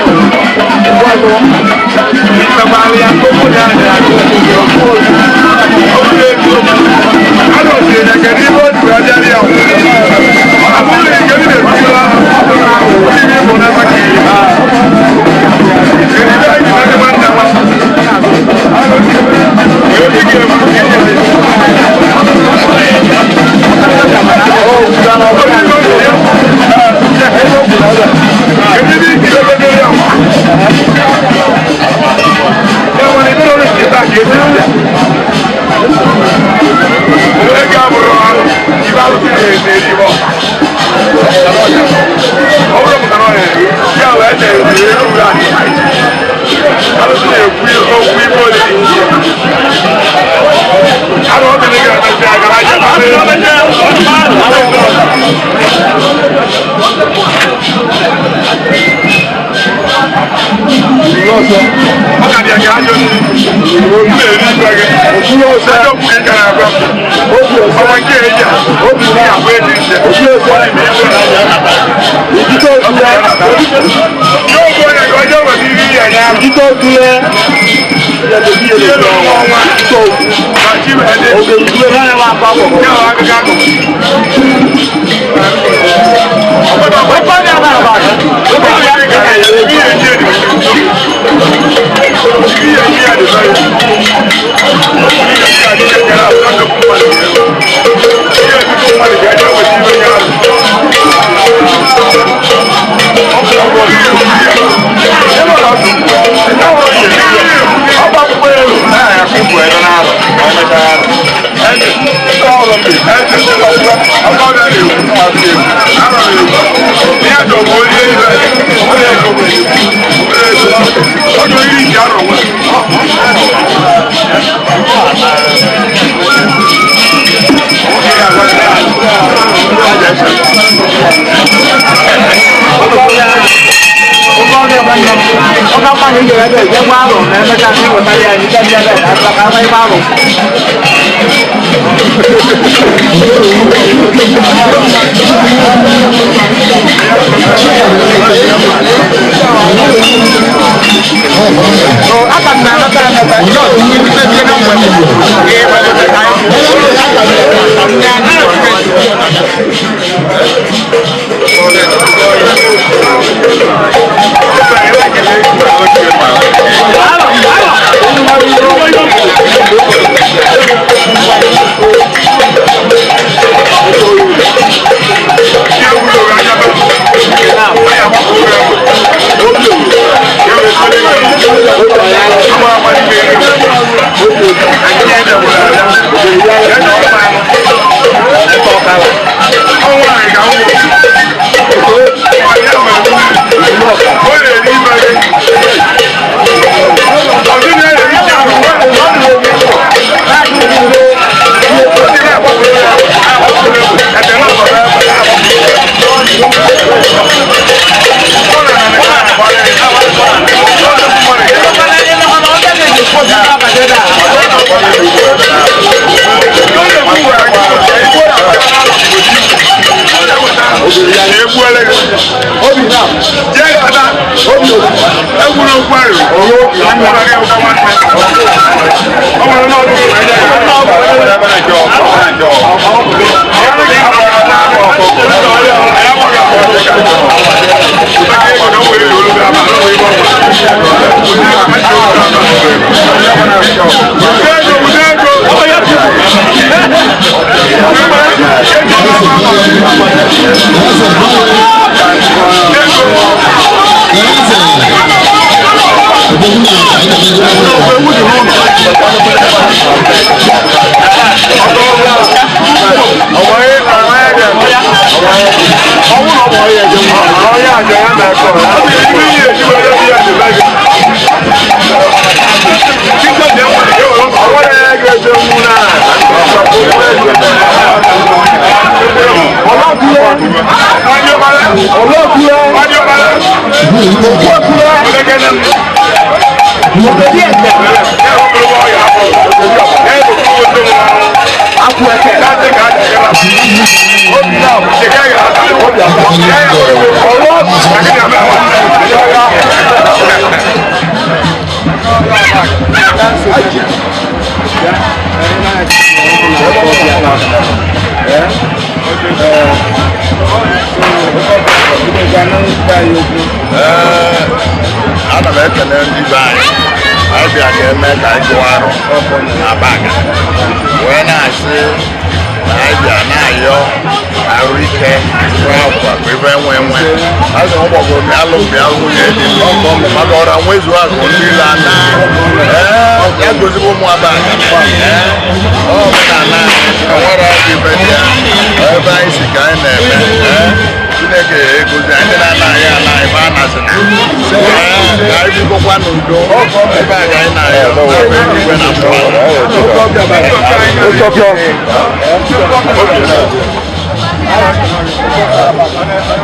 Stop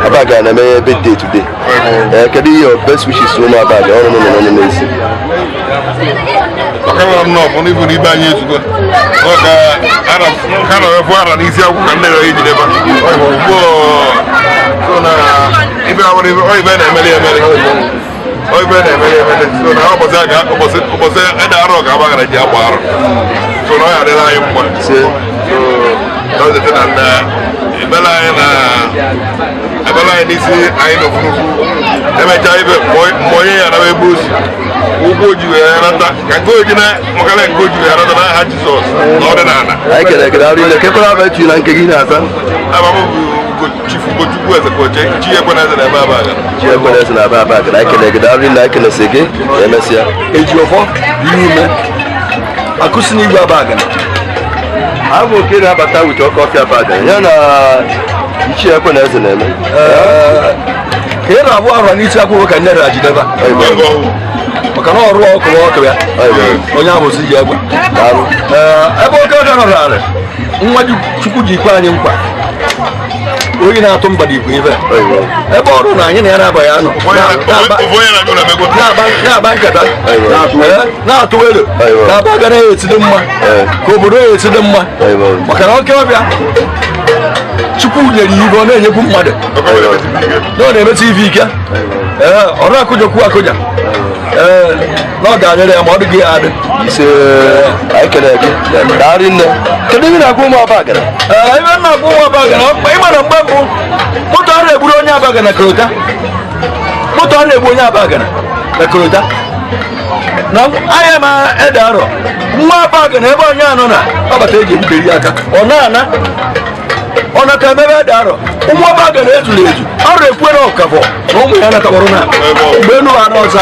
Abaga na me birthday today. Can you your best wishes to my bag? No. No, only for the band years ago. Arab kind of a easy can never eat it ever. So now, if I would have been a million, so now was I got opposite and a rock about a jabar. So now I am one. So, the thing and Bella and this I know. Never drive Moye and a bush. Who go you can go in Mokala and go to another hatch sauce. I can get out in the Capra about you like Gina. Chief was a coach, Chiapanas and a baba. Chiapanas and a baba. I can get out in like a sege. Emesia. Age of you I couldn't leave a bargain. I will get up a with your coffee bargain. Yana Chiapanas and them. Here I was on each other can never never. I cannot walk away. When I was a young one. I will go down around it. What you could you find him? We are somebody with it. I bought on any other bayano. Now to it. Nabagane to the one. Cobore to the one. What can I tell you? Chupuja, you go there, you put mother. No, never see Vika. Orakuja Kuakuja. Not that I'm out of gear. I can get in there. Can you not go more back? I will not go more back. I'm bamboo. Put on a Buronia bag and a crota. Put on a Buronia bag and a crota. Now I am a Edaro. More bag and ever Yanona. About taking Piriaka. Or Nana. On a camera Daro. More bag and Edulage. Or a Puero Cavo. No, we are not a Corona. Beno Anosa.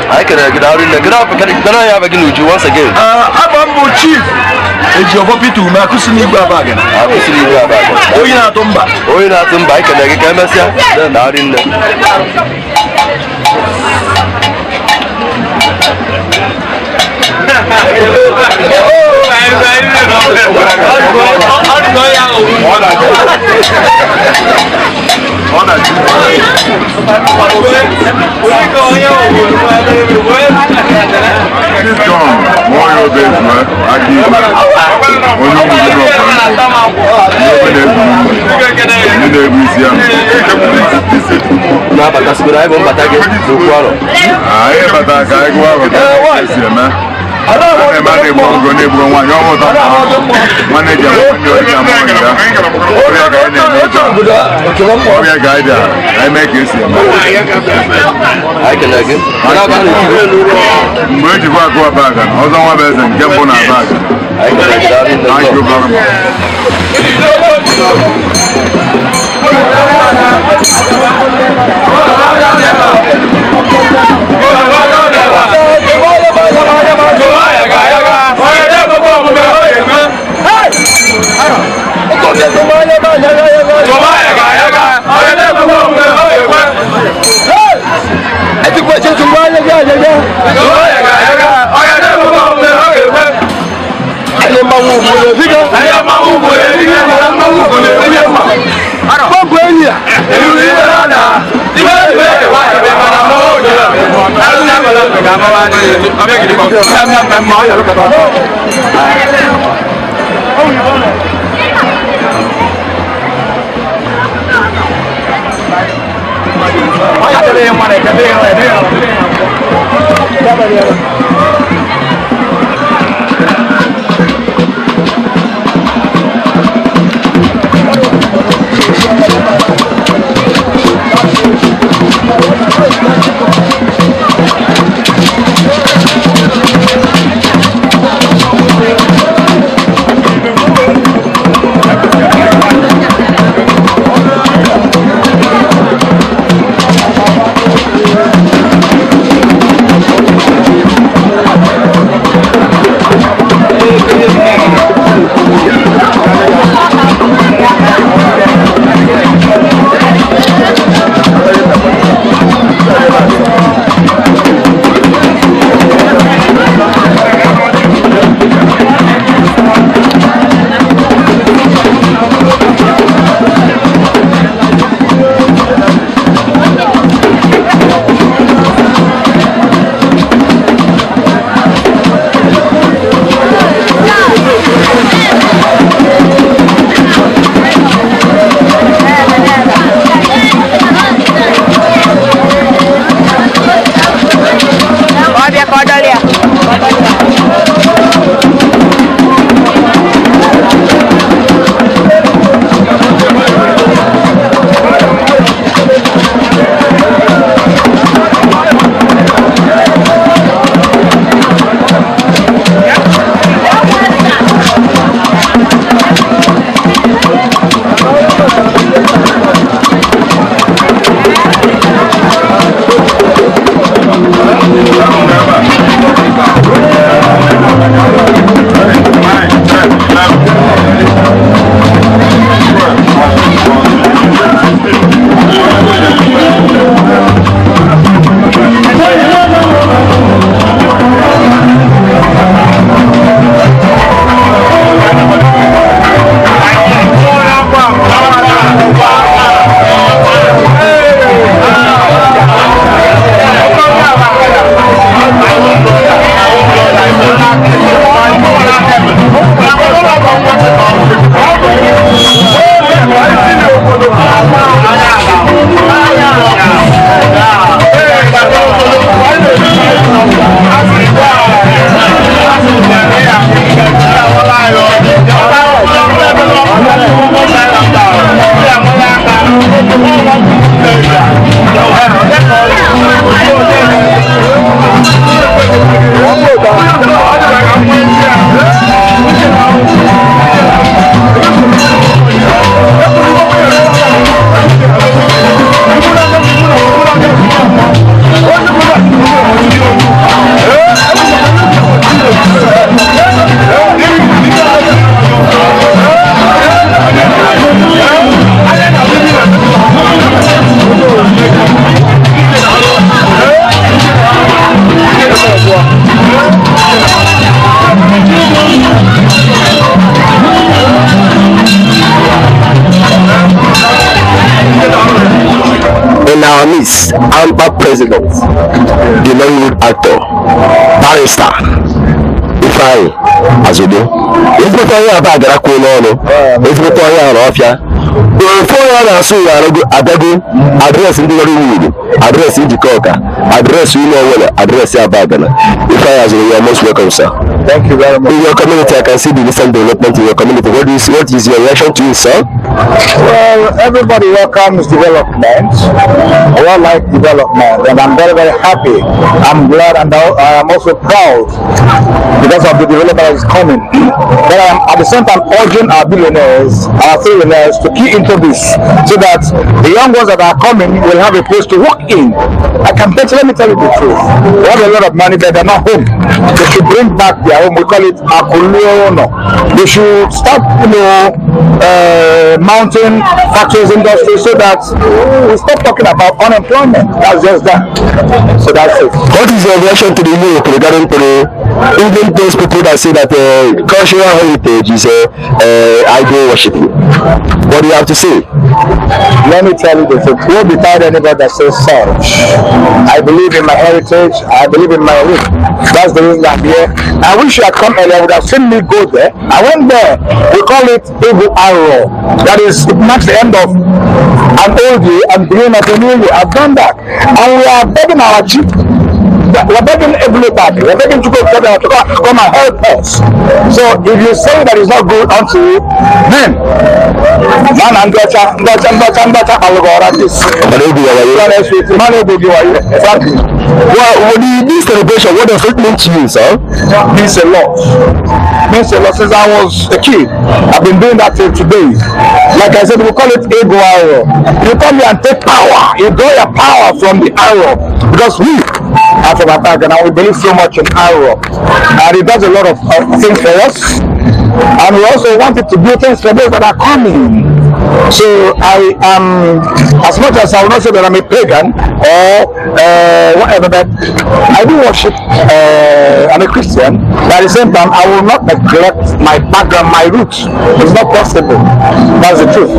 I can get out in the graph. Can I have a glue once again? I'm chief. It's your puppy to Makusini Babagan. Makusini Babagan. Oh, you're not Tumba. Oh, you're not Tumba. I can get a message. Not in the president, the Nollywood actor, barrister, Ifeanyi Azodo. Ezigbote onye aba agara kwuo n'ọnụ, ezigbote onye ahụ n'ọfịa. Ofe onye na-asụ ya abịago adreesị ndị nwere iwu, adreesị Njikọ Ọka, adreesị ụlọ Owere, adreesị Abagana. Ifeanyi Azodo, you are most welcome, sir. Thank you very much. In your community, I can see the recent development in your community. What is your reaction to it, sir? Well, everybody welcomes development. We all like development, and I'm very, very happy. I'm glad, and I am also proud because of the development that is coming. But I am at the same time urging our billionaires, our trillionaires to key into this so that the young ones that are coming will have a place to walk in. Let me tell you the truth. We have a lot of money, but they're not home. They should bring back their home. We call it Akuluono. They should start, mountain factories, industry, so that we stop talking about unemployment. That's just that. So that's it. What is your reaction to the youth regarding even those people that say that cultural heritage is idol worshiping? What do you have to say? Let me tell you the truth. Won't be tired anybody that says such. I believe in my heritage. I believe in my root. That's the reason I'm here. I wish you had come earlier. Would have seen me go there. I went there. We call it Ego Arrow. That is, it marks the end of an old year and beginning of a new year. I've done that, and we are begging our chief. We're begging everybody. We're begging to come and help us. So if you say that it's not good unto you, then this celebration, what does it mean to you, sir? Means a lot. Means a lot. Since I was a kid, I've been doing that till today. Like I said, we call it Ego Arrow. You come here and take power. You draw your power from the arrow, because we are from Abagana, and we believe so much in arrow, and it does a lot of things for us. And we also wanted to do things for those that are coming. So I am, as much as I will not say that I'm a pagan or whatever, but I do worship, I'm a Christian, but at the same time I will not neglect my background, my roots. It's not possible. That's the truth.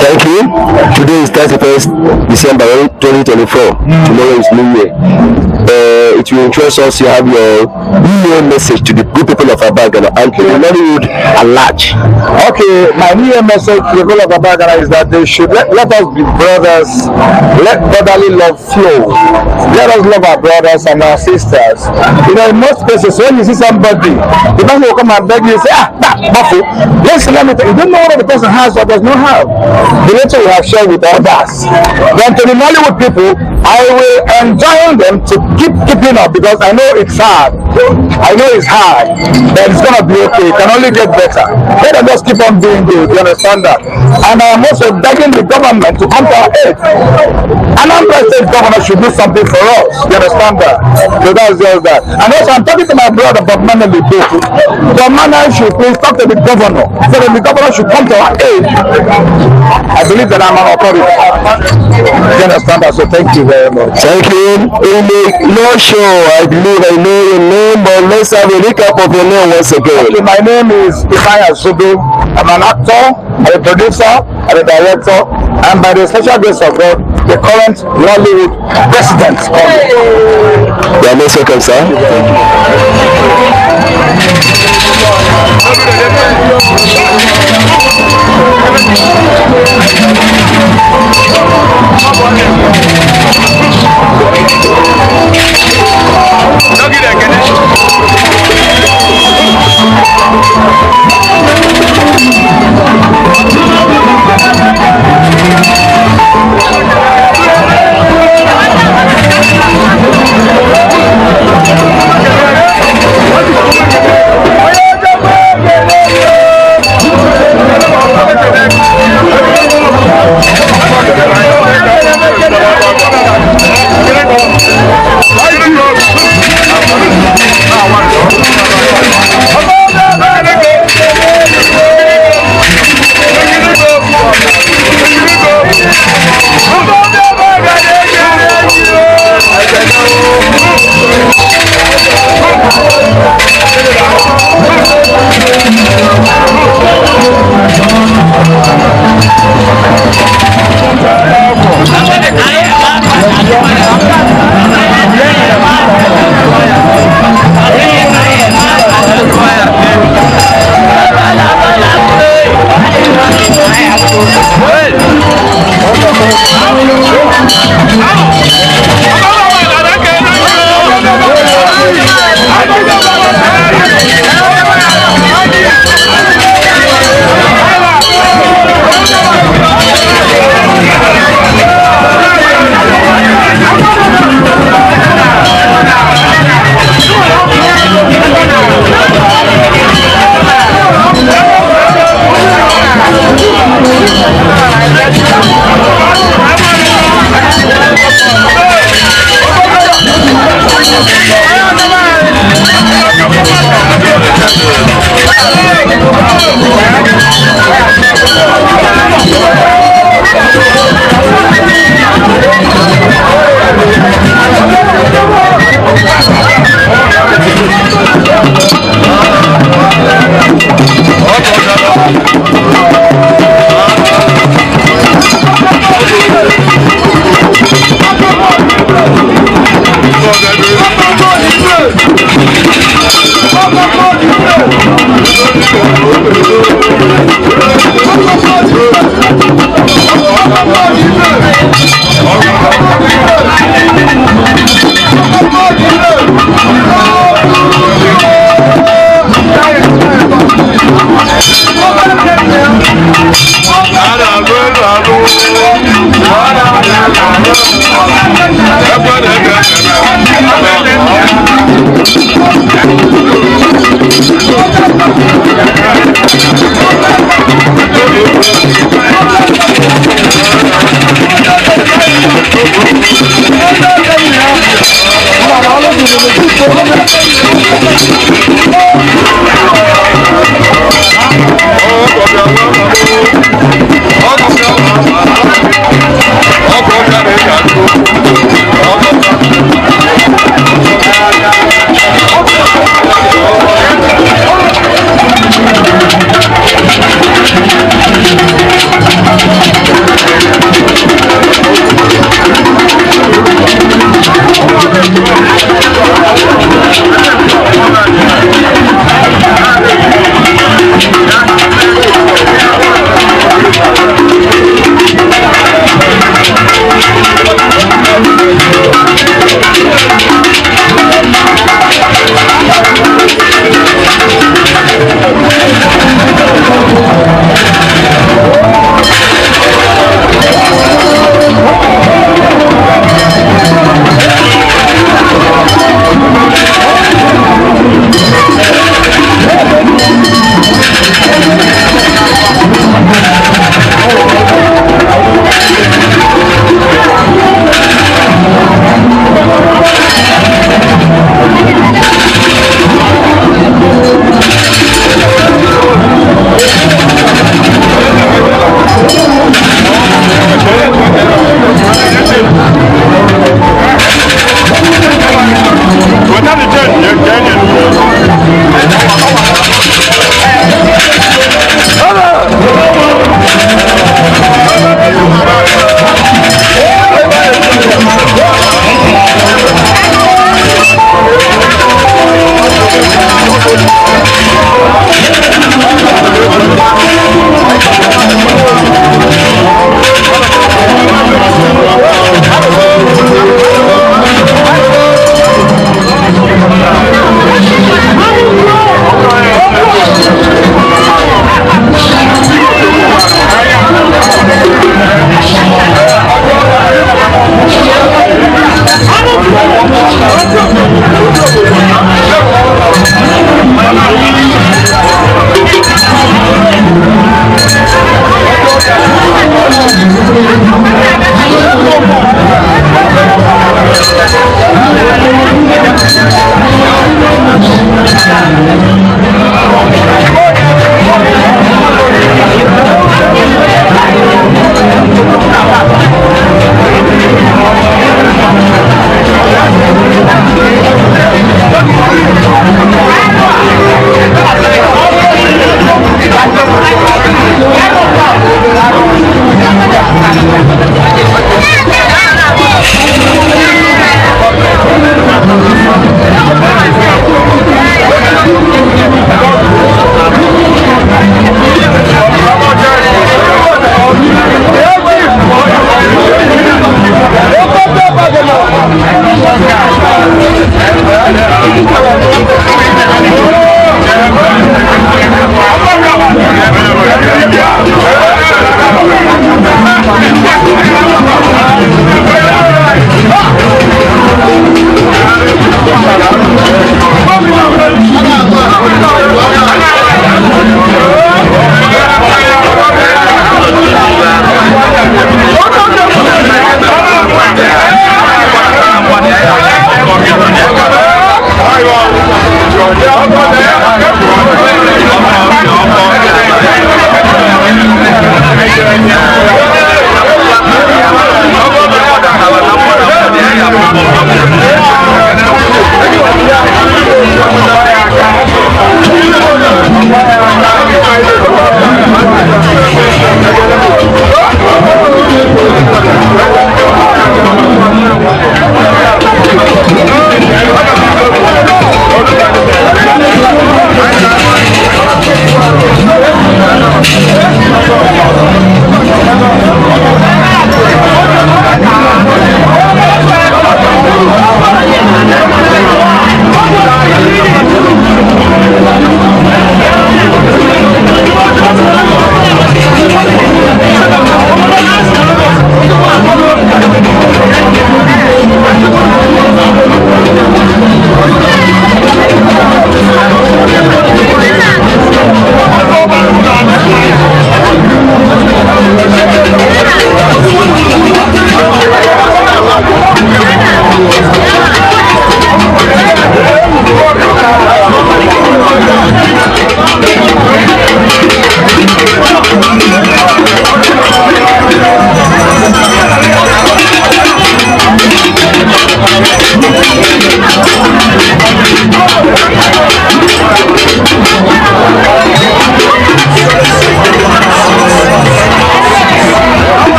Thank you. Today is 31st December 2024. Tomorrow is New Year. It will interest us. You have your New Year message to the good people of Abagana and to the Nollywood at large. Okay, my New Year message to the people of Abagana is that they should let us be brothers. Let brotherly love flow. Let us love our brothers and our sisters. In most cases, when you see somebody, the person will come and beg you and say, Bafu, listen, let me tell you, you don't know what the person has or does not have. The nature we have shared with others. Then to the Nollywood people, I will enjoin them to keep keeping up, because I know it's hard. I know it's hard, but it's gonna be okay. It can only get better. Let them just keep on doing good. You understand that? And I am also begging the government to come to our aid. Anambra State governor should do something for us. You understand that? So that's just that. And also, I'm talking to my brother Bob Manley. Bob Manley should please talk to the governor, so that the governor should come to our aid. I believe that I'm an authority. You understand that? So thank you very much. Thank you. No show, I believe I know your name, but let's have a recap of your name once again. Okay, my name is Ifeanyi Azodo. I'm an actor, I'm a producer, I'm a director, and by the special grace of God, the current Nollywood president. You are most welcome, sir. Oh,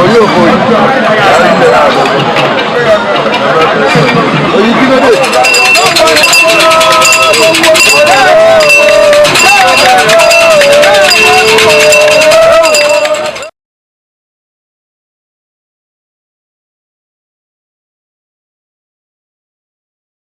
Oyo